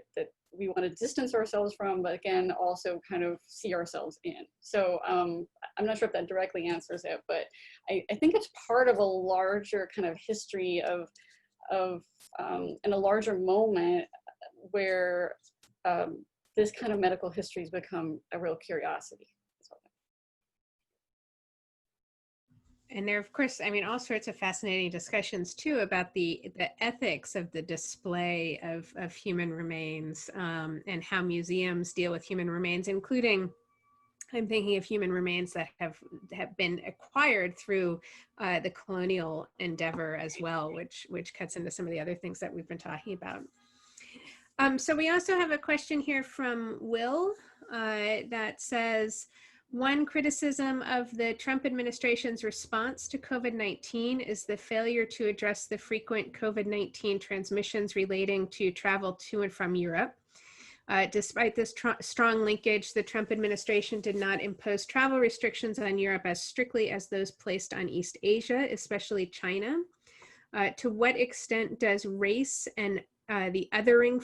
we want to distance ourselves from, but again, also kind of see ourselves in? So I'm not sure if that directly answers it, but I think it's part of a larger kind of history of in a larger moment where this kind of medical history has become a real curiosity. And there, of course, I mean, all sorts of fascinating discussions too about the ethics of the display of human remains, and how museums deal with human remains, including, I'm thinking of human remains that have been acquired through the colonial endeavor as well, which cuts into some of the other things that we've been talking about. So we also have a question here from Will that says, one criticism of the Trump administration's response to COVID-19 is the failure to address the frequent COVID-19 transmissions relating to travel to and from Europe. Despite this strong linkage, the Trump administration did not impose travel restrictions on Europe as strictly as those placed on East Asia, especially China. To what extent does race and the othering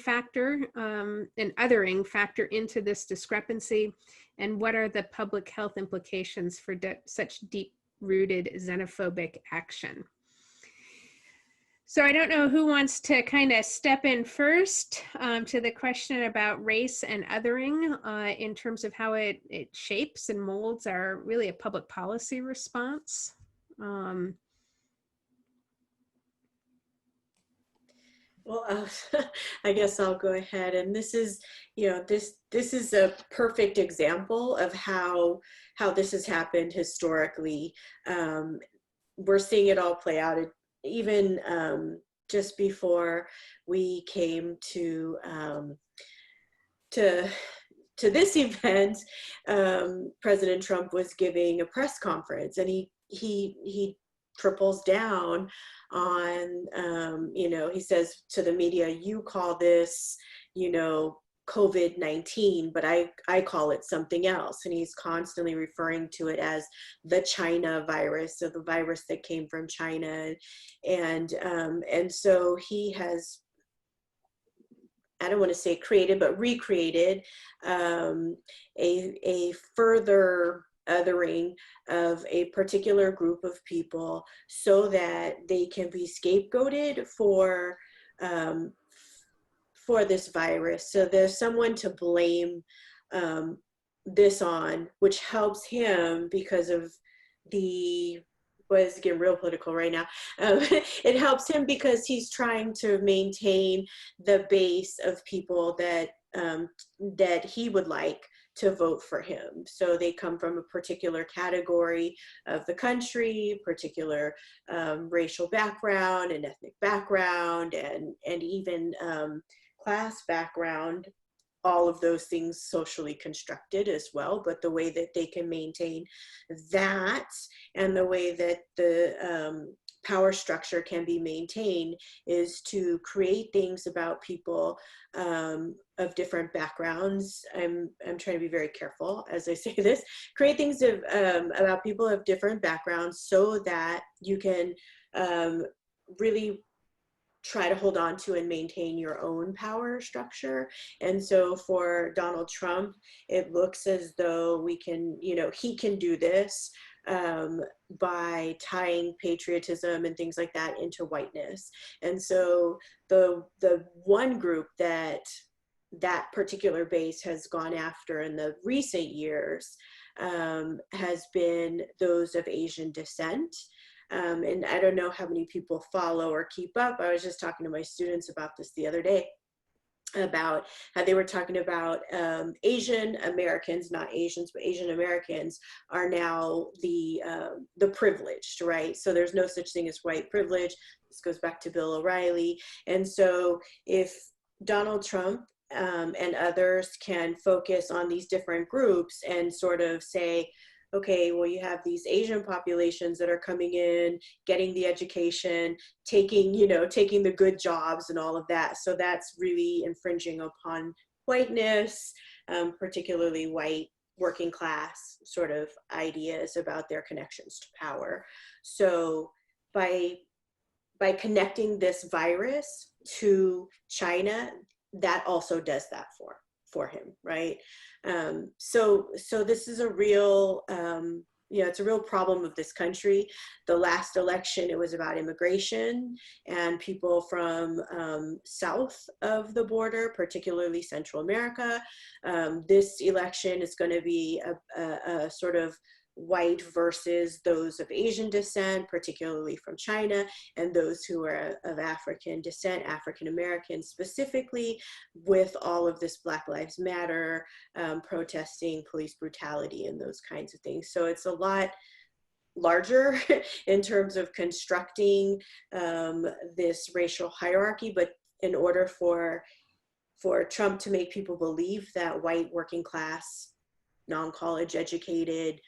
factor into this discrepancy, and what are the public health implications for such deep-rooted xenophobic action? So I don't know who wants to kind of step in first to the question about race and othering in terms of how it shapes and molds our really a public policy response. Well, I guess I'll go ahead. And this is, this is a perfect example of how this has happened historically. We're seeing it all play out. Even just before we came to this event, President Trump was giving a press conference, and he triples down on, he says to the media, you call this, COVID-19, but I call it something else. And he's constantly referring to it as the China virus, so the virus that came from China. And so he has, I don't want to say created, but recreated a further othering of a particular group of people so that they can be scapegoated for this virus. So there's someone to blame this on, which helps him because of it's getting real political right now. It helps him because he's trying to maintain the base of people that he would like to vote for him. So they come from a particular category of the country, particular racial background and ethnic background, and even class background, all of those things socially constructed as well. But the way that they can maintain that and the way that the power structure can be maintained is to create things about people of different backgrounds. I'm trying to be very careful as I say this. Create things about people of different backgrounds so that you can really try to hold on to and maintain your own power structure. And so for Donald Trump, it looks as though we can, he can do this by tying patriotism and things like that into whiteness. And so the one group that particular base has gone after in the recent years has been those of Asian descent. And I don't know how many people follow or keep up. I was just talking to my students about this the other day. about how they were talking about Asian Americans, not Asians, but Asian Americans are now the privileged, right? So there's no such thing as white privilege. This goes back to Bill O'Reilly. And so if Donald Trump and others can focus on these different groups and sort of say, okay, well, you have these Asian populations that are coming in, getting the education, taking the good jobs and all of that. So that's really infringing upon whiteness, particularly white working class sort of ideas about their connections to power. So by connecting this virus to China, that also does that for him, right? So this is a real, it's a real problem of this country. The last election, it was about immigration and people from south of the border, particularly Central America. This election is going to be a sort of white versus those of Asian descent, particularly from China, and those who are of African descent, African Americans specifically, with all of this Black Lives Matter, protesting police brutality and those kinds of things. So it's a lot larger in terms of constructing this racial hierarchy, but in order for Trump to make people believe that white working class, non-college educated,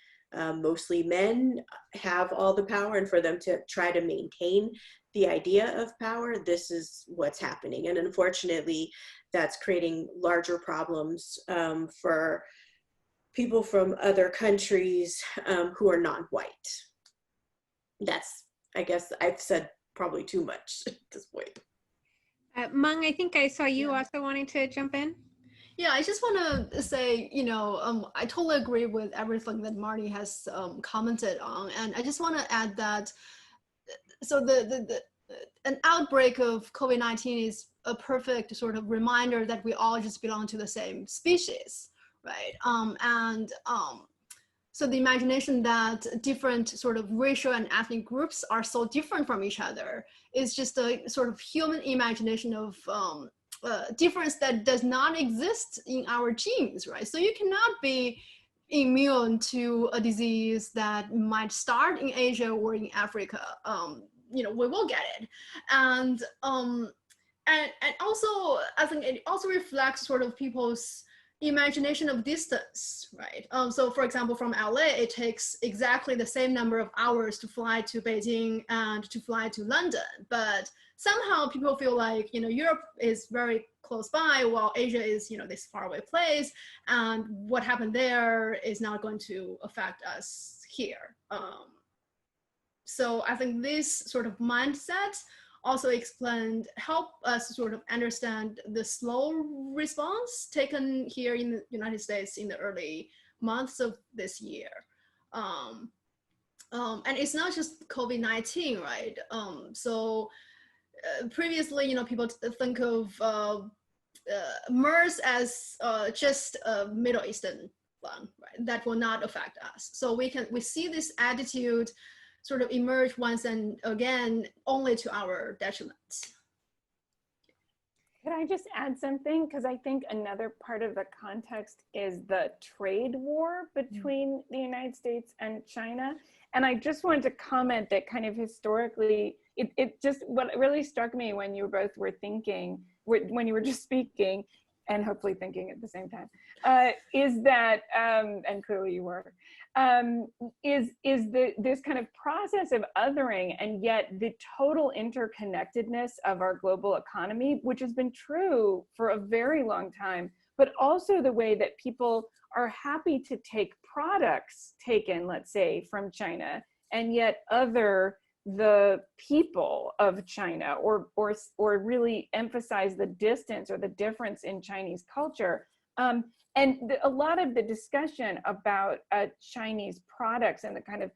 mostly men have all the power, and for them to try to maintain the idea of power, this is what's happening. And unfortunately, that's creating larger problems for people from other countries who are non-white. That's, I guess I've said probably too much at this point. Meng, I think I saw you also wanting to jump in. Yeah, I just want to say, I totally agree with everything that Marty has commented on, and I just want to add that. So an outbreak of COVID-19 is a perfect sort of reminder that we all just belong to the same species, right? So the imagination that different sort of racial and ethnic groups are so different from each other is just a sort of human imagination of difference that does not exist in our genes, right? So you cannot be immune to a disease that might start in Asia or in Africa. We will get it, and also I think it also reflects sort of people's imagination of distance, right? So for example, from LA, it takes exactly the same number of hours to fly to Beijing and to fly to London, but somehow people feel like, Europe is very close by while Asia is, this faraway place, and what happened there is not going to affect us here. So I think this sort of mindset also help us sort of understand the slow response taken here in the United States in the early months of this year. And it's not just COVID-19, right? Previously, people think of MERS as just a Middle Eastern one, right? That will not affect us. So we see this attitude sort of emerge once and again, only to our detriment. Could I just add something? Because I think another part of the context is the trade war between the United States and China. And I just wanted to comment that kind of historically, what really struck me when you both were thinking, when you were just speaking, and hopefully thinking at the same time, is that, and clearly you were, this kind of process of othering, and yet the total interconnectedness of our global economy, which has been true for a very long time, but also the way that people are happy to take products taken, let's say, from China, and yet other the people of China, or really emphasize the distance or the difference in Chinese culture. And a lot of the discussion about Chinese products and the kind of,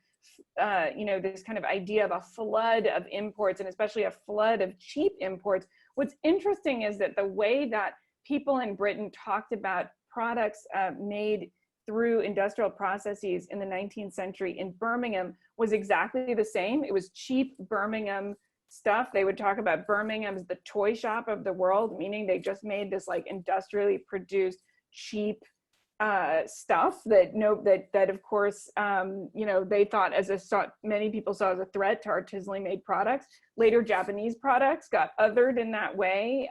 this kind of idea of a flood of imports, and especially a flood of cheap imports. What's interesting is that the way that people in Britain talked about products made through industrial processes in the 19th century in Birmingham was exactly the same. It was cheap Birmingham stuff. They would talk about Birmingham as the toy shop of the world, meaning they just made this like industrially produced cheap stuff that of course you know, they thought many people saw as a threat to artisanally made products. Later Japanese products got othered in that way,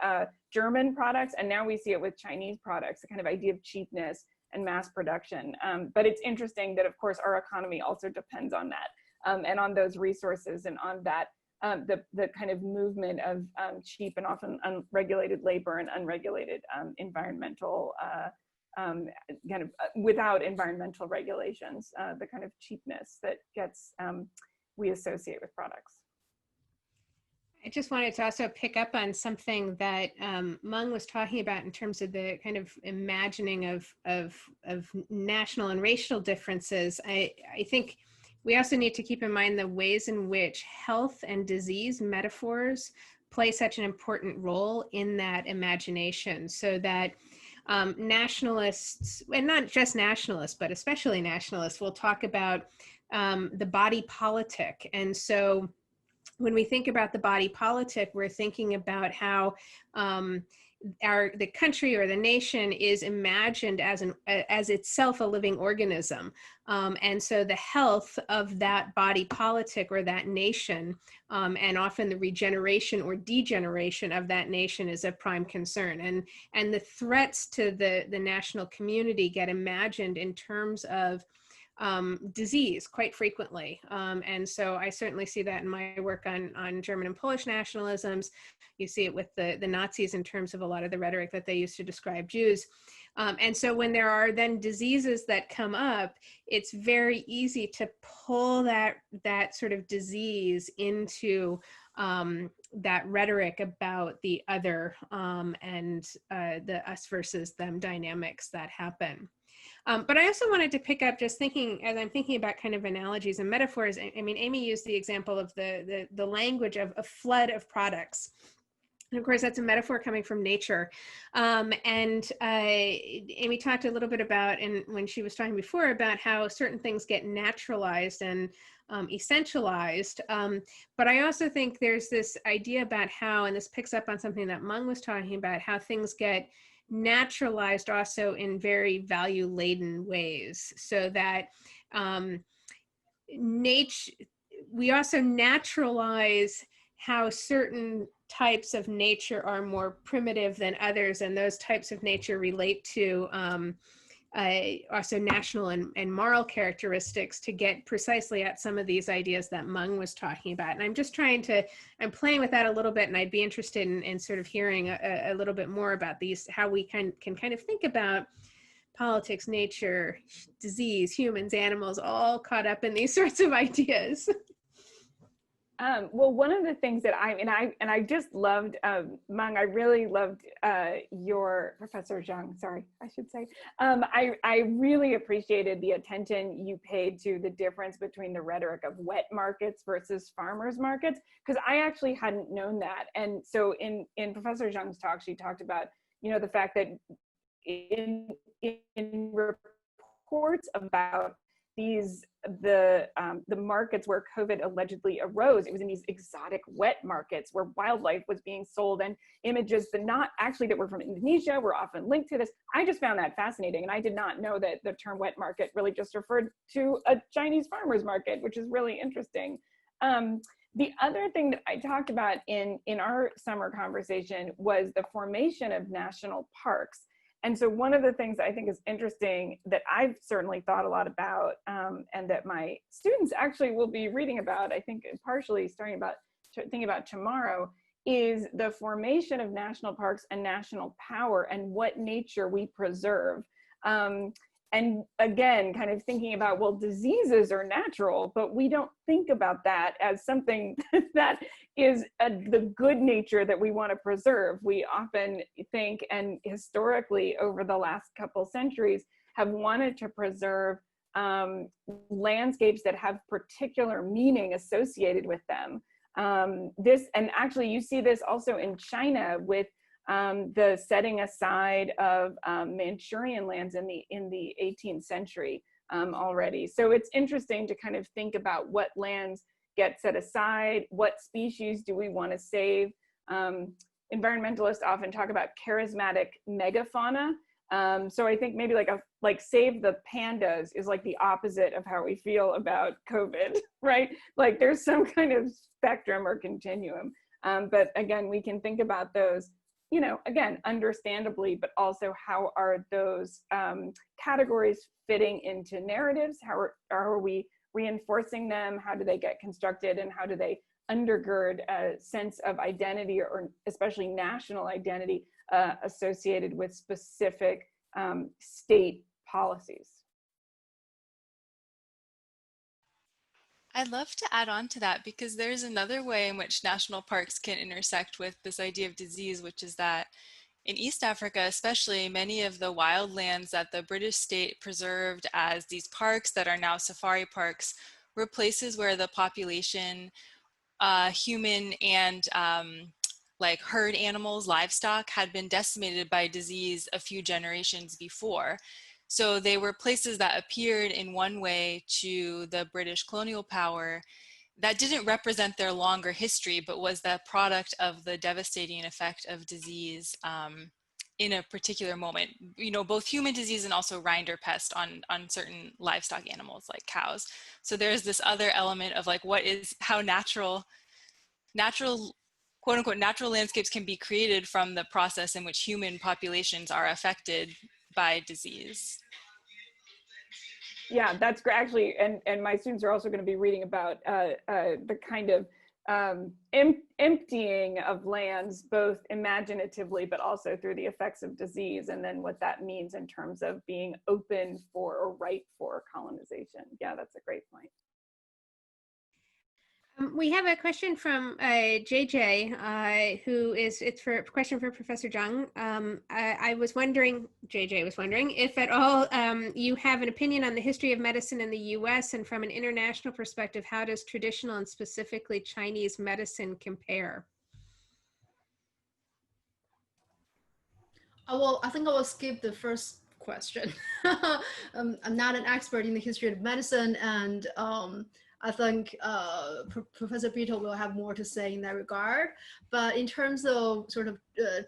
German products, and now we see it with Chinese products, the kind of idea of cheapness and mass production. But it's interesting that of course our economy also depends on that, and on those resources, and on that the kind of movement of cheap and often unregulated labor and unregulated environmental kind of without environmental regulations, the kind of cheapness that we associate with products. I just wanted to also pick up on something that Meng was talking about in terms of the kind of imagining of national and racial differences. I think we also need to keep in mind the ways in which health and disease metaphors play such an important role in that imagination, so that nationalists, and not just nationalists, but especially nationalists, will talk about the body politic. And so when we think about the body politic, we're thinking about how the country or the nation is imagined as itself a living organism. And so the health of that body politic or that nation, and often the regeneration or degeneration of that nation, is a prime concern. And the threats to the national community get imagined in terms of disease quite frequently. And so I certainly see that in my work on German and Polish nationalisms. You see it with the Nazis in terms of a lot of the rhetoric that they used to describe Jews. And so when there are then diseases that come up, it's very easy to pull that sort of disease into that rhetoric about the other, and the us versus them dynamics that happen. But I also wanted to pick up, just thinking, as I'm thinking about kind of analogies and metaphors, I mean, Amy used the example of the language of a flood of products. And of course, that's a metaphor coming from nature. And Amy talked a little bit about, and when she was talking before, about how certain things get naturalized and essentialized. But I also think there's this idea about how, and this picks up on something that Meng was talking about, how things get naturalized also in very value-laden ways, so that we also naturalize how certain types of nature are more primitive than others, and those types of nature relate to also national and moral characteristics, to get precisely at some of these ideas that Meng was talking about. And I'm playing with that a little bit, and I'd be interested in sort of hearing a little bit more about these, how we can kind of think about politics, nature, disease, humans, animals, all caught up in these sorts of ideas. Well, one of the things that I just loved, Meng, I really loved your, Professor Zhang, sorry, I should say. I really appreciated the attention you paid to the difference between the rhetoric of wet markets versus farmers markets, because I actually hadn't known that. And so in Professor Zhang's talk, she talked about, you know, the fact that in reports about the markets where COVID allegedly arose, it was in these exotic wet markets where wildlife was being sold, and images that were from Indonesia were often linked to this. I just found that fascinating, and I did not know that the term wet market really just referred to a Chinese farmer's market, which is really interesting. The other thing that I talked about in our summer conversation was the formation of national parks. And so one of the things I think is interesting that I've certainly thought a lot about, and that my students actually will be reading about, I think partially thinking about tomorrow, is the formation of national parks and national power, and what nature we preserve. And again, kind of thinking about, well, diseases are natural, but we don't think about that as something that is the good nature that we want to preserve. We often think, and historically over the last couple centuries, have wanted to preserve landscapes that have particular meaning associated with them. And actually you see this also in China with the setting aside of Manchurian lands in the 18th century already. So it's interesting to kind of think about what lands get set aside? What species do we want to save? Environmentalists often talk about charismatic megafauna. So I think maybe like save the pandas is like the opposite of how we feel about COVID, right? Like there's some kind of spectrum or continuum. But again, we can think about those, you know, again, understandably, but also how are those categories fitting into narratives? How are we reinforcing them? How do they get constructed, and how do they undergird a sense of identity, or especially national identity, associated with specific state policies? I'd love to add on to that, because there's another way in which national parks can intersect with this idea of disease, which is that in East Africa, especially, many of the wildlands that the British state preserved as these parks that are now safari parks were places where the population, human and like herd animals, livestock, had been decimated by disease a few generations before. So they were places that appeared in one way to the British colonial power that didn't represent their longer history, but was the product of the devastating effect of disease in a particular moment. You know, both human disease and also rinderpest on certain livestock animals like cows. So there's this other element of like, how natural quote unquote natural landscapes can be created from the process in which human populations are affected by disease. Yeah, that's great, actually, and my students are also going to be reading about the kind of emptying of lands, both imaginatively but also through the effects of disease, and then what that means in terms of being open for or ripe for colonization. Yeah, that's a great point. We have a question from JJ, it's a question for Professor Zhang. JJ was wondering if at all you have an opinion on the history of medicine in the US, and from an international perspective, how does traditional and specifically Chinese medicine compare? Well, I think I will skip the first question. I'm not an expert in the history of medicine, and I think Professor Beetle will have more to say in that regard. But in terms of sort of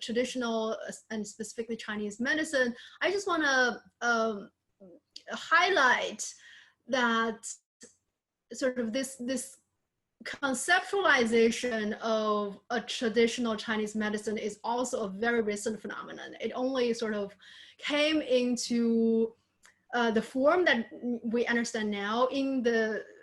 traditional and specifically Chinese medicine, I just want to highlight that sort of this conceptualization of a traditional Chinese medicine is also a very recent phenomenon. It only sort of came into the form that we understand now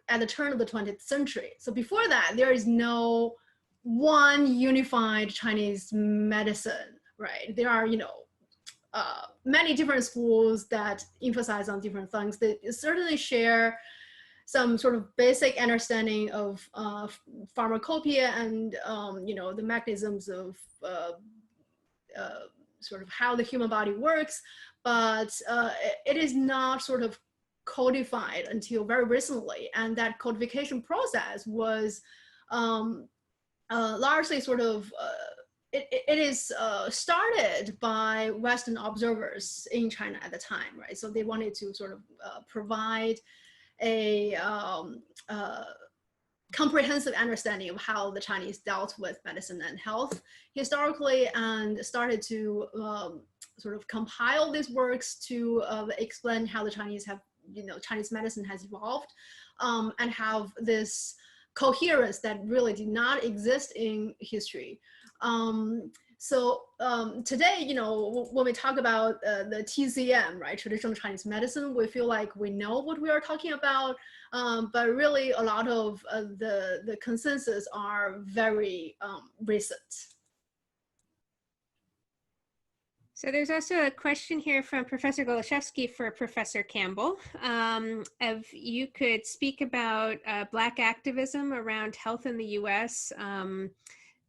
at the turn of the 20th century. So before that, there is no one unified Chinese medicine, right? There are, many different schools that emphasize on different things. They certainly share some sort of basic understanding of pharmacopoeia and, the mechanisms of sort of how the human body works, but it is not sort of codified until very recently, and that codification process was largely sort of it is started by Western observers in China at the time, right? So they wanted to sort of provide a comprehensive understanding of how the Chinese dealt with medicine and health historically, and started to sort of compile these works to explain how the Chinese have, Chinese medicine has evolved, and have this coherence that really did not exist in history. So today, when we talk about the TCM, right, traditional Chinese medicine, we feel like we know what we are talking about, but really a lot of the consensus are very recent. So there's also a question here from Professor Goliszewski for Professor Campbell. If you could speak about Black activism around health in the US,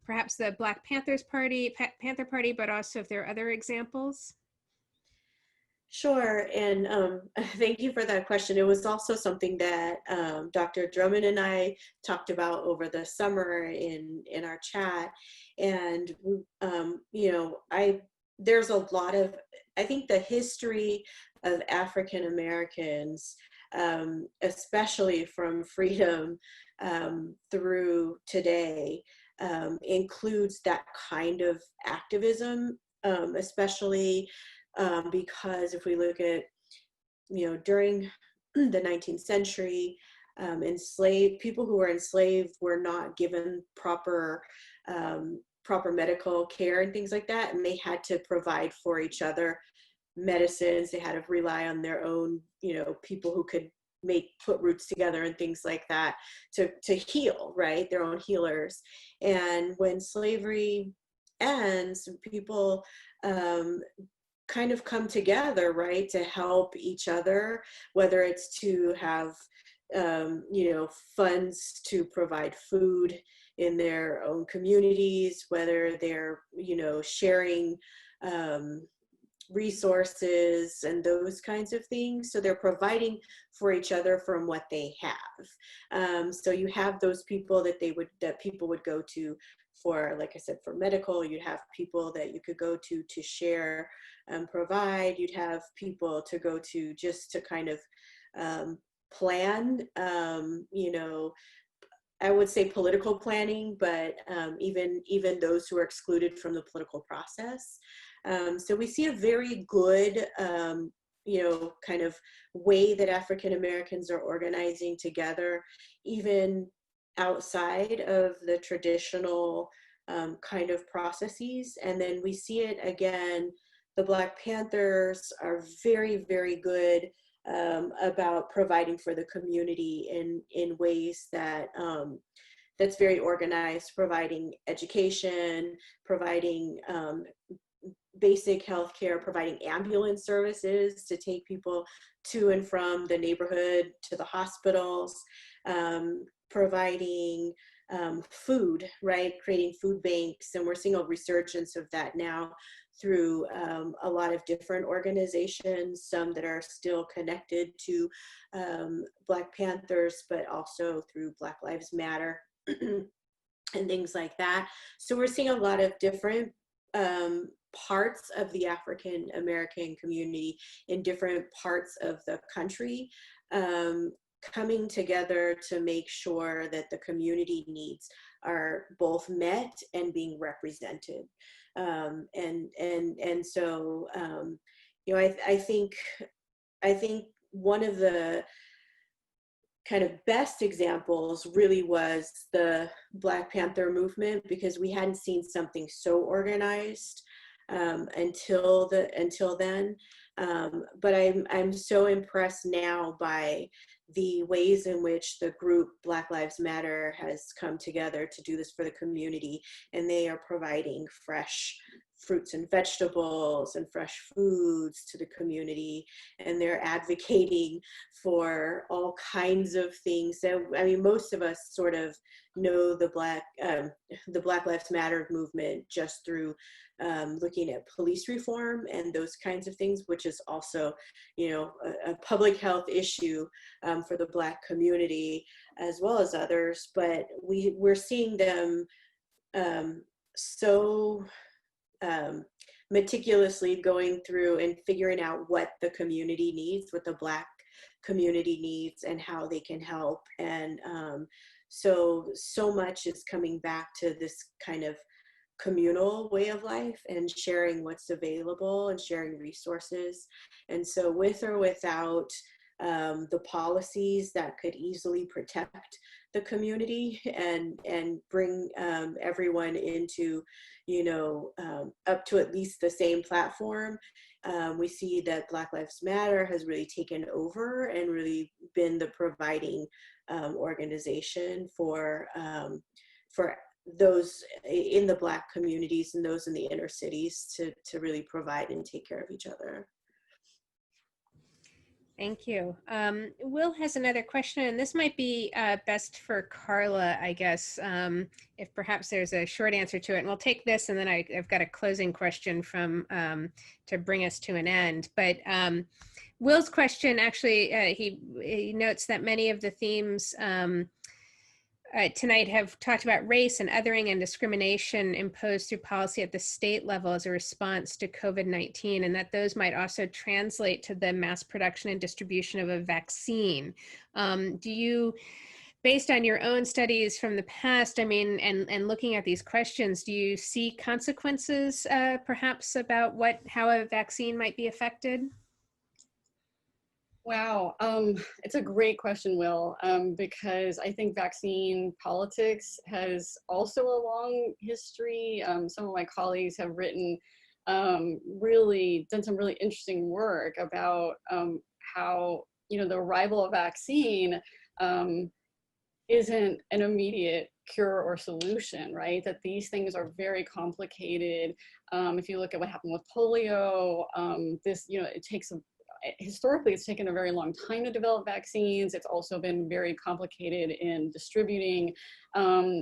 perhaps the Black Panther Party, but also if there are other examples. Sure, and thank you for that question. It was also something that Dr. Drummond and I talked about over the summer in our chat, and there's a lot of, I think the history of African Americans, especially from freedom through today includes that kind of activism, especially because if we look at, during the 19th century, enslaved people who were enslaved were not given proper medical care and things like that, and they had to provide for each other medicines. They had to rely on their own, people who could put roots together and things like that to heal, right? Their own healers. And when slavery ends, people kind of come together, right, to help each other, whether it's to have funds to provide food in their own communities, whether they're, sharing resources and those kinds of things. So they're providing for each other from what they have. So you have those people that people would go to for, like I said, for medical. You'd have people that you could go to share and provide. You'd have people to go to just to kind of plan, I would say political planning, but even those who are excluded from the political process. So we see a very good, kind of way that African Americans are organizing together, even outside of the traditional kind of processes. And then we see it again, the Black Panthers are very, very good about providing for the community in ways that that's very organized, providing education, providing basic health care, providing ambulance services to take people to and from the neighborhood to the hospitals, providing food, right? Creating food banks. And we're seeing a resurgence of that now through a lot of different organizations, some that are still connected to Black Panthers, but also through Black Lives Matter and things like that. So we're seeing a lot of different parts of the African American community in different parts of the country coming together to make sure that the community needs are both met and being represented. And so, I think one of the kind of best examples really was the Black Panther movement, because we hadn't seen something so organized until then. But I'm so impressed now by the ways in which the group Black Lives Matter has come together to do this for the community, and they are providing fresh fruits and vegetables and fresh foods to the community, and they're advocating for all kinds of things. So, I mean, most of us sort of know the Black Lives Matter movement just through looking at police reform and those kinds of things, which is also, a public health issue for the Black community as well as others. But we're seeing them so meticulously going through and figuring out what the community needs, what the Black community needs, and how they can help. And so much is coming back to this kind of communal way of life and sharing what's available and sharing resources. And so with or without the policies that could easily protect the community and bring everyone into, up to at least the same platform, we see that Black Lives Matter has really taken over and really been the providing organization for those in the Black communities and those in the inner cities to really provide and take care of each other. Thank you. Will has another question, and this might be best for Carla, I guess, if perhaps there's a short answer to it. And we'll take this, and then I've got a closing question from to bring us to an end. But Will's question, actually, he notes that many of the themes tonight have talked about race and othering and discrimination imposed through policy at the state level as a response to COVID-19, and that those might also translate to the mass production and distribution of a vaccine. Do you based on your own studies from the past, I mean, and looking at these questions, do you see consequences perhaps about how a vaccine might be affected? Wow, it's a great question, Will, because I think vaccine politics has also a long history. Some of my colleagues have written, really done some really interesting work about how, the arrival of vaccine isn't an immediate cure or solution, right? That these things are very complicated. If you look at what happened with polio, it takes historically, it's taken a very long time to develop vaccines. It's also been very complicated in distributing.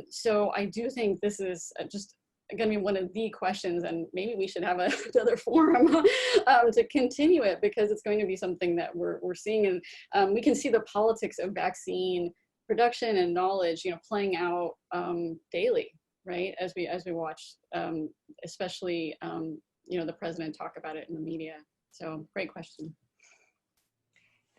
So I do think this is just going to be one of the questions, and maybe we should have another forum to continue it, because it's going to be something that we're seeing, and we can see the politics of vaccine production and knowledge, playing out daily, right? As we watch, especially, the president talk about it in the media. So great question.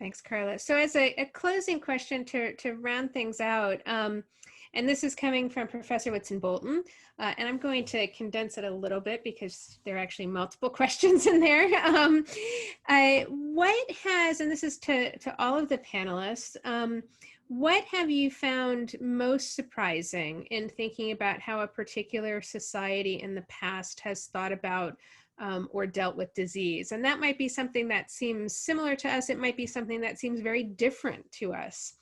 Thanks, Carla. So as a closing question to round things out, and this is coming from Professor Woodson-Bolton, and I'm going to condense it a little bit because there are actually multiple questions in there. What has, and this is to all of the panelists, what have you found most surprising in thinking about how a particular society in the past has thought about or dealt with disease? And that might be something that seems similar to us. It might be something that seems very different to us.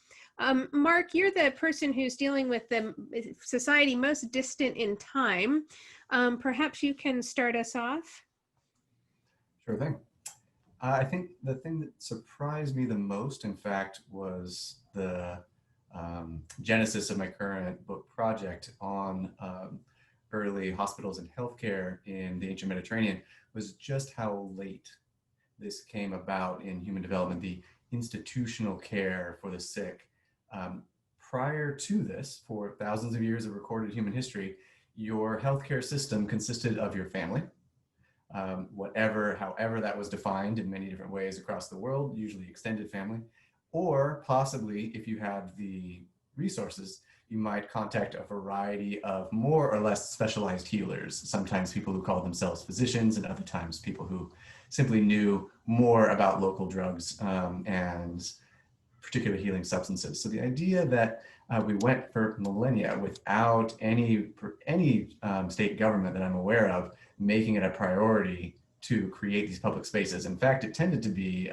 Mark, you're the person who's dealing with the society most distant in time. Perhaps you can start us off. Sure thing. I think the thing that surprised me the most, in fact, was the genesis of my current book project on early hospitals and healthcare in the ancient Mediterranean, was just how late this came about in human development, the institutional care for the sick. Prior to this, for thousands of years of recorded human history, your healthcare system consisted of your family, however that was defined in many different ways across the world, usually extended family, or possibly, if you had the resources, you might contact a variety of more or less specialized healers, sometimes people who call themselves physicians, and other times people who simply knew more about local drugs and particular healing substances. So the idea that we went for millennia without any state government that I'm aware of making it a priority to create these public spaces. In fact, it tended to be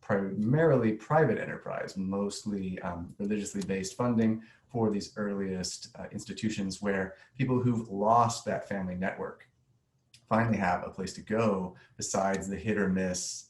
primarily private enterprise, mostly religiously based funding for these earliest institutions, where people who've lost that family network finally have a place to go besides the hit or miss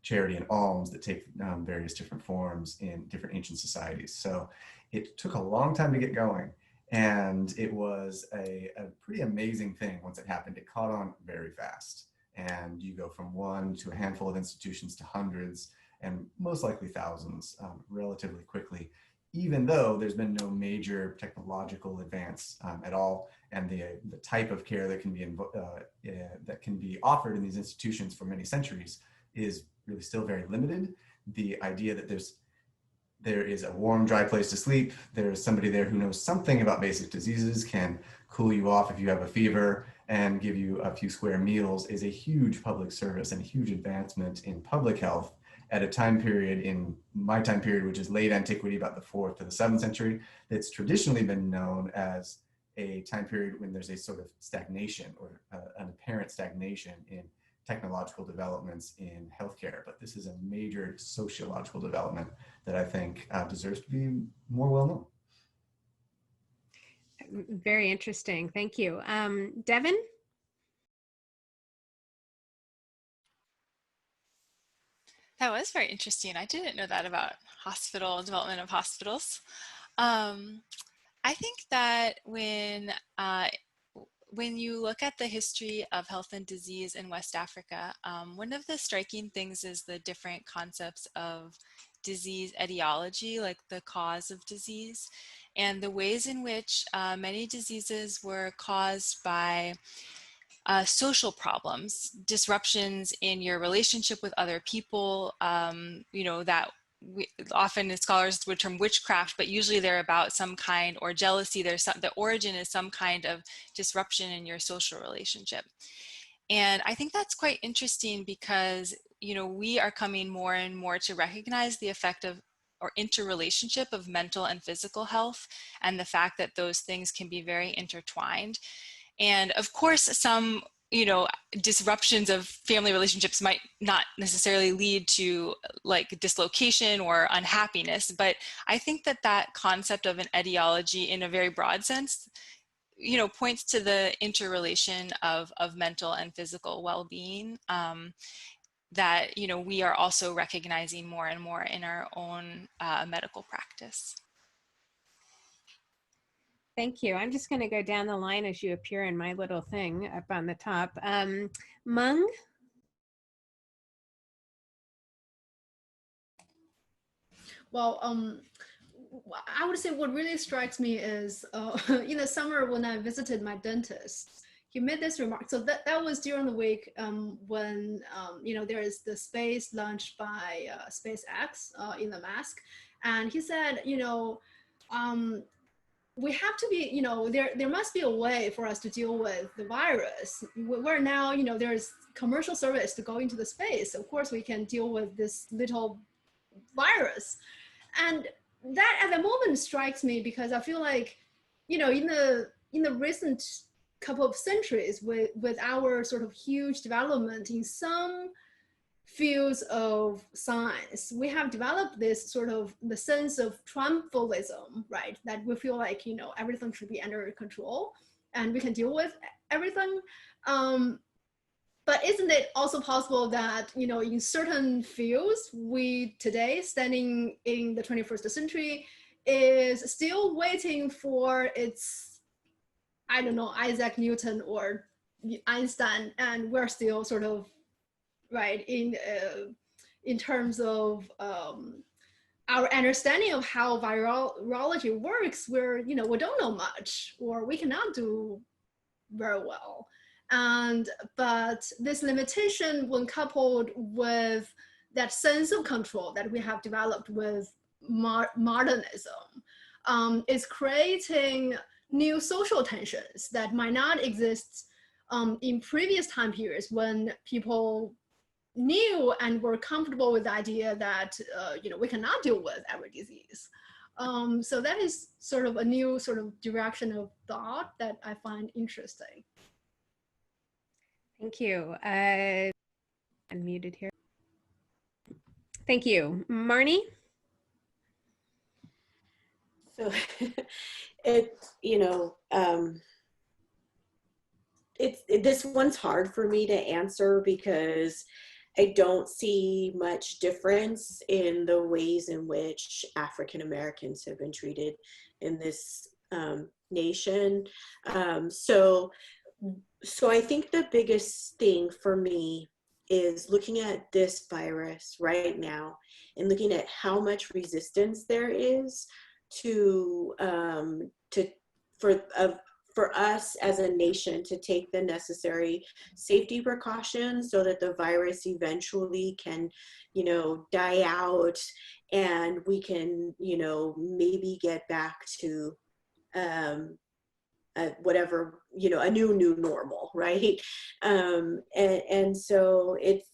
charity and alms that take various different forms in different ancient societies. So it took a long time to get going, and it was a pretty amazing thing once it happened. It caught on very fast, and you go from one to a handful of institutions to hundreds, and most likely thousands relatively quickly, even though there's been no major technological advance at all, and the type of care that can be offered in these institutions for many centuries is really still very limited. The idea that there is a warm, dry place to sleep, there's somebody there who knows something about basic diseases, can cool you off if you have a fever, and give you a few square meals, is a huge public service and a huge advancement in public health at a time period, in my time period, which is late antiquity, about the 4th to the 7th century, that's traditionally been known as a time period when there's a sort of stagnation or an apparent stagnation in technological developments in healthcare. But this is a major sociological development that I think deserves to be more well known. Very interesting. Thank you. Devin? That was very interesting. I didn't know that about development of hospitals. I think that when you look at the history of health and disease in West Africa, one of the striking things is the different concepts of disease etiology, like the cause of disease, and the ways in which many diseases were caused by social problems, disruptions in your relationship with other people, that often scholars would term witchcraft, but usually they're about some kind, or jealousy, the origin is some kind of disruption in your social relationship. And I think that's quite interesting because, you know, we are coming more and more to recognize the effect of or interrelationship of mental and physical health, and the fact that those things can be very intertwined. And of course, some, you know, disruptions of family relationships might not necessarily lead to like dislocation or unhappiness, but I think that that concept of an etiology in a very broad sense, you know, points to the interrelation of mental and physical well-being, that, you know, we are also recognizing more and more in our own medical practice. Thank you. I'm just going to go down the line as you appear in my little thing up on the top. Mung? Well, I would say what really strikes me is in the summer when I visited my dentist, he made this remark. So that was during the week when, you know, there is the space launched by SpaceX in the mask. And he said, you know, we have to be, you know, there must be a way for us to deal with the virus. Where now, you know, there's commercial service to go into the space. Of course, we can deal with this little virus. And that at the moment strikes me because I feel like, you know, in the recent couple of centuries with our sort of huge development in some fields of science, we have developed this sort of the sense of triumphalism, right? That we feel like, you know, everything should be under control and we can deal with everything. But isn't it also possible that, you know, in certain fields, we today, standing in the 21st century, is still waiting for its, I don't know, Isaac Newton or Einstein, and we're still sort of, right, in terms of our understanding of how virology works, where, you know, we don't know much, or we cannot do very well. But this limitation, when coupled with that sense of control that we have developed with modernism, is creating new social tensions that might not exist in previous time periods when people knew and were comfortable with the idea that, you know, we cannot deal with every disease. So that is sort of a new sort of direction of thought that I find interesting. Thank you. Unmuted here. Thank you. Marnie? So you know, this one's hard for me to answer because I don't see much difference in the ways in which African Americans have been treated in this nation. So I think the biggest thing for me is looking at this virus right now and looking at how much resistance there is for us as a nation to take the necessary safety precautions so that the virus eventually can, you know, die out and we can, you know, maybe get back to whatever, you know, a new normal, right? And so it's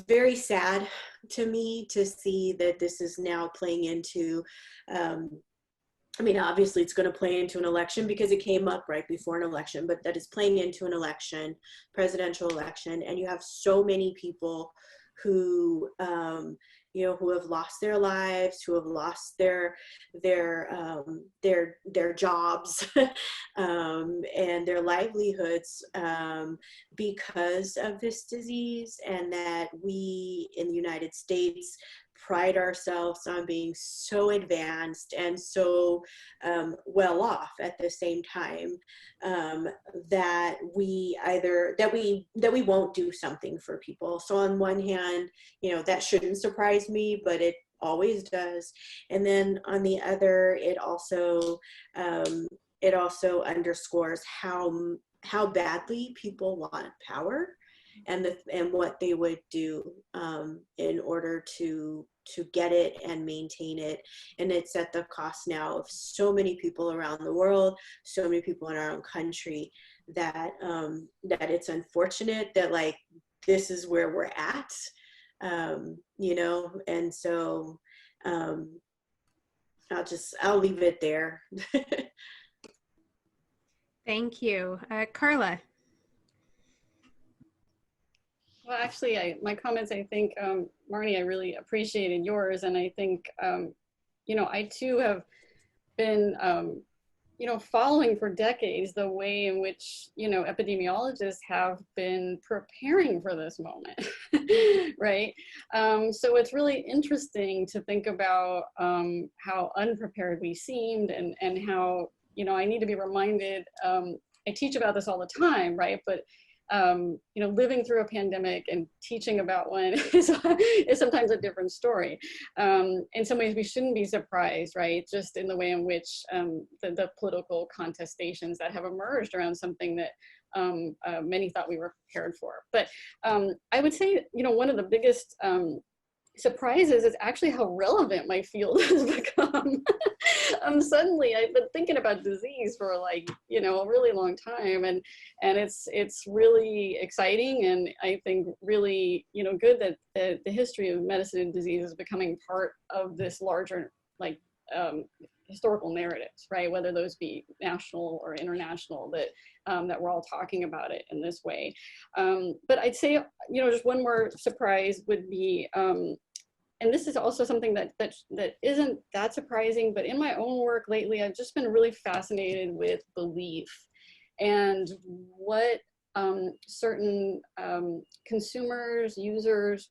very sad to me to see that this is now playing into, I mean, obviously it's going to play into an election because it came up right before an election, but that is playing into an election, presidential election, and you have so many people who, you know, who have lost their lives, who have lost their jobs and their livelihoods because of this disease, and that we in the United States pride ourselves on being so advanced and so well off at the same time, that we won't do something for people. So on one hand, you know, that shouldn't surprise me, but it always does. And then on the other, it also underscores how badly people want power and what they would do in order to get it and maintain it. And it's at the cost now of so many people around the world, so many people in our own country, that that it's unfortunate that like this is where we're at, you know. And so I'll leave it there. Thank you. Carla. Well, actually, my comments, I think, Marnie, I really appreciated yours. And I think, you know, I too have been, you know, following for decades the way in which, you know, epidemiologists have been preparing for this moment, right? So it's really interesting to think about how unprepared we seemed, and how, you know, I need to be reminded, I teach about this all the time, right? But you know, living through a pandemic and teaching about one is sometimes a different story. In some ways, we shouldn't be surprised, right? Just in the way in which the political contestations that have emerged around something that many thought we were prepared for. But I would say, you know, one of the biggest surprises is actually how relevant my field has become. Suddenly I've been thinking about disease for like, you know, a really long time, and it's really exciting, and I think really, you know, good that the history of medicine and disease is becoming part of this larger like historical narratives, right? Whether those be national or international, that that we're all talking about it in this way. But I'd say, you know, just one more surprise would be, and this is also something that isn't that surprising, but in my own work lately, I've just been really fascinated with belief and what certain consumers, users,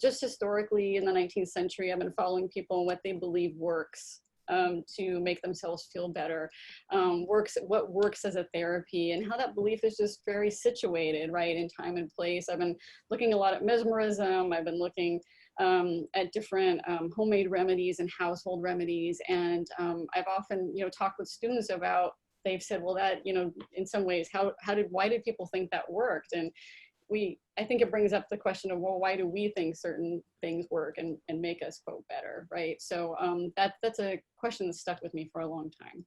just historically in the 19th century, I've been following people and what they believe works to make themselves feel better, what works as a therapy, and how that belief is just very situated, right, in time and place. I've been looking a lot at mesmerism. I've been looking at different homemade remedies and household remedies. And I've often, you know, talked with students about, they've said, well, that, you know, in some ways, why did people think that worked? And I think it brings up the question of, well, why do we think certain things work and make us quote better, right? So that's a question that stuck with me for a long time.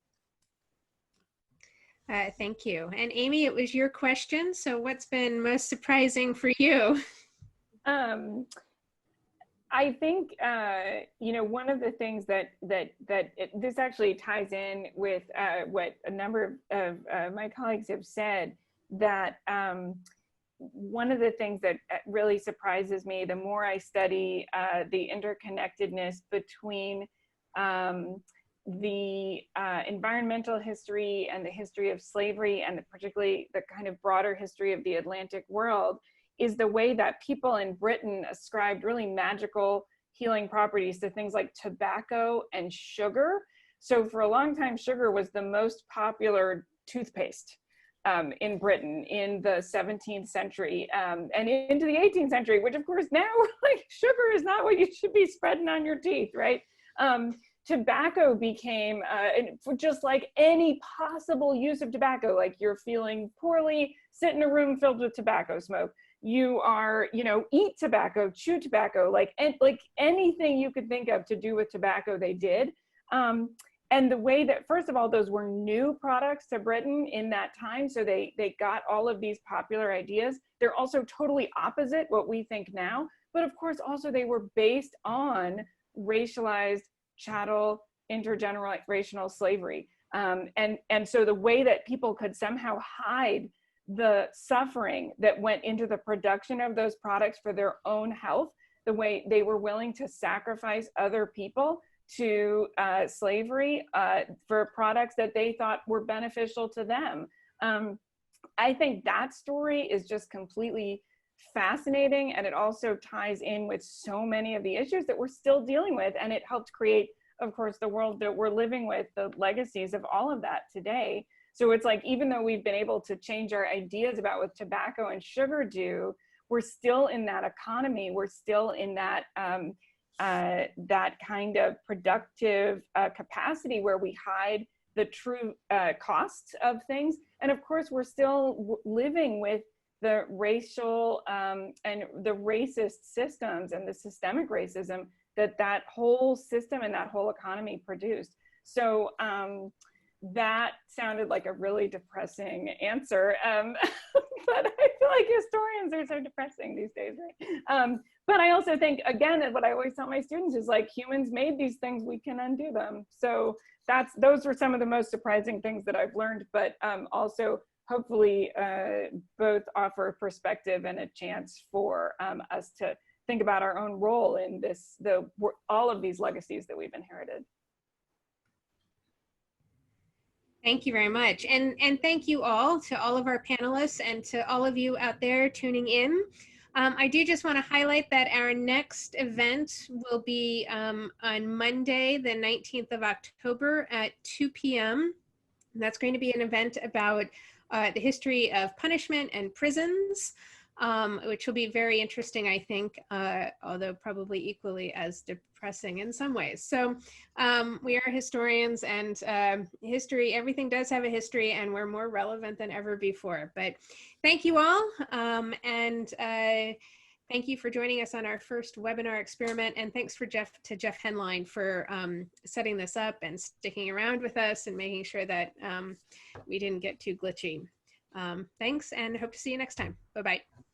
Thank you. And Amy, it was your question. So what's been most surprising for you? I think, you know, one of the things this actually ties in with what a number of my colleagues have said, that one of the things that really surprises me, the more I study the interconnectedness between the environmental history and the history of slavery, and particularly the kind of broader history of the Atlantic world, is the way that people in Britain ascribed really magical healing properties to things like tobacco and sugar. So for a long time, sugar was the most popular toothpaste in Britain in the 17th century and into the 18th century, which of course now, like, sugar is not what you should be spreading on your teeth, right? Tobacco became, just like any possible use of tobacco, like you're feeling poorly, sit in a room filled with tobacco smoke. You are, you know, eat tobacco, chew tobacco, like anything you could think of to do with tobacco, they did. And the way that, first of all, those were new products to Britain in that time. So they got all of these popular ideas. They're also totally opposite what we think now. But of course, also they were based on racialized chattel intergenerational slavery. And so the way that people could somehow hide the suffering that went into the production of those products for their own health, the way they were willing to sacrifice other people to slavery for products that they thought were beneficial to them. I think that story is just completely fascinating, and it also ties in with so many of the issues that we're still dealing with, and it helped create, of course, the world that we're living with, the legacies of all of that today. So it's like, even though we've been able to change our ideas about what tobacco and sugar do, we're still in that economy. We're still in that that kind of productive capacity where we hide the true costs of things. And of course, we're still living with the racial and the racist systems and the systemic racism that whole system and that whole economy produced. So that sounded like a really depressing answer, but I feel like historians are so depressing these days, right? But I also think, again, what I always tell my students is like, humans made these things, we can undo them. So those were some of the most surprising things that I've learned, but also hopefully both offer perspective and a chance for us to think about our own role in all of these legacies that we've inherited. Thank you very much. And thank you all to all of our panelists and to all of you out there tuning in. I do just want to highlight that our next event will be on Monday, the 19th of October at 2 p.m. And that's going to be an event about the history of punishment and prisons, which will be very interesting, I think, although probably equally as depressing in some ways. So we are historians, and history, everything does have a history, and we're more relevant than ever before. But thank you all, and thank you for joining us on our first webinar experiment, and thanks to Jeff Henline for setting this up and sticking around with us and making sure that we didn't get too glitchy. Thanks, and hope to see you next time. Bye-bye.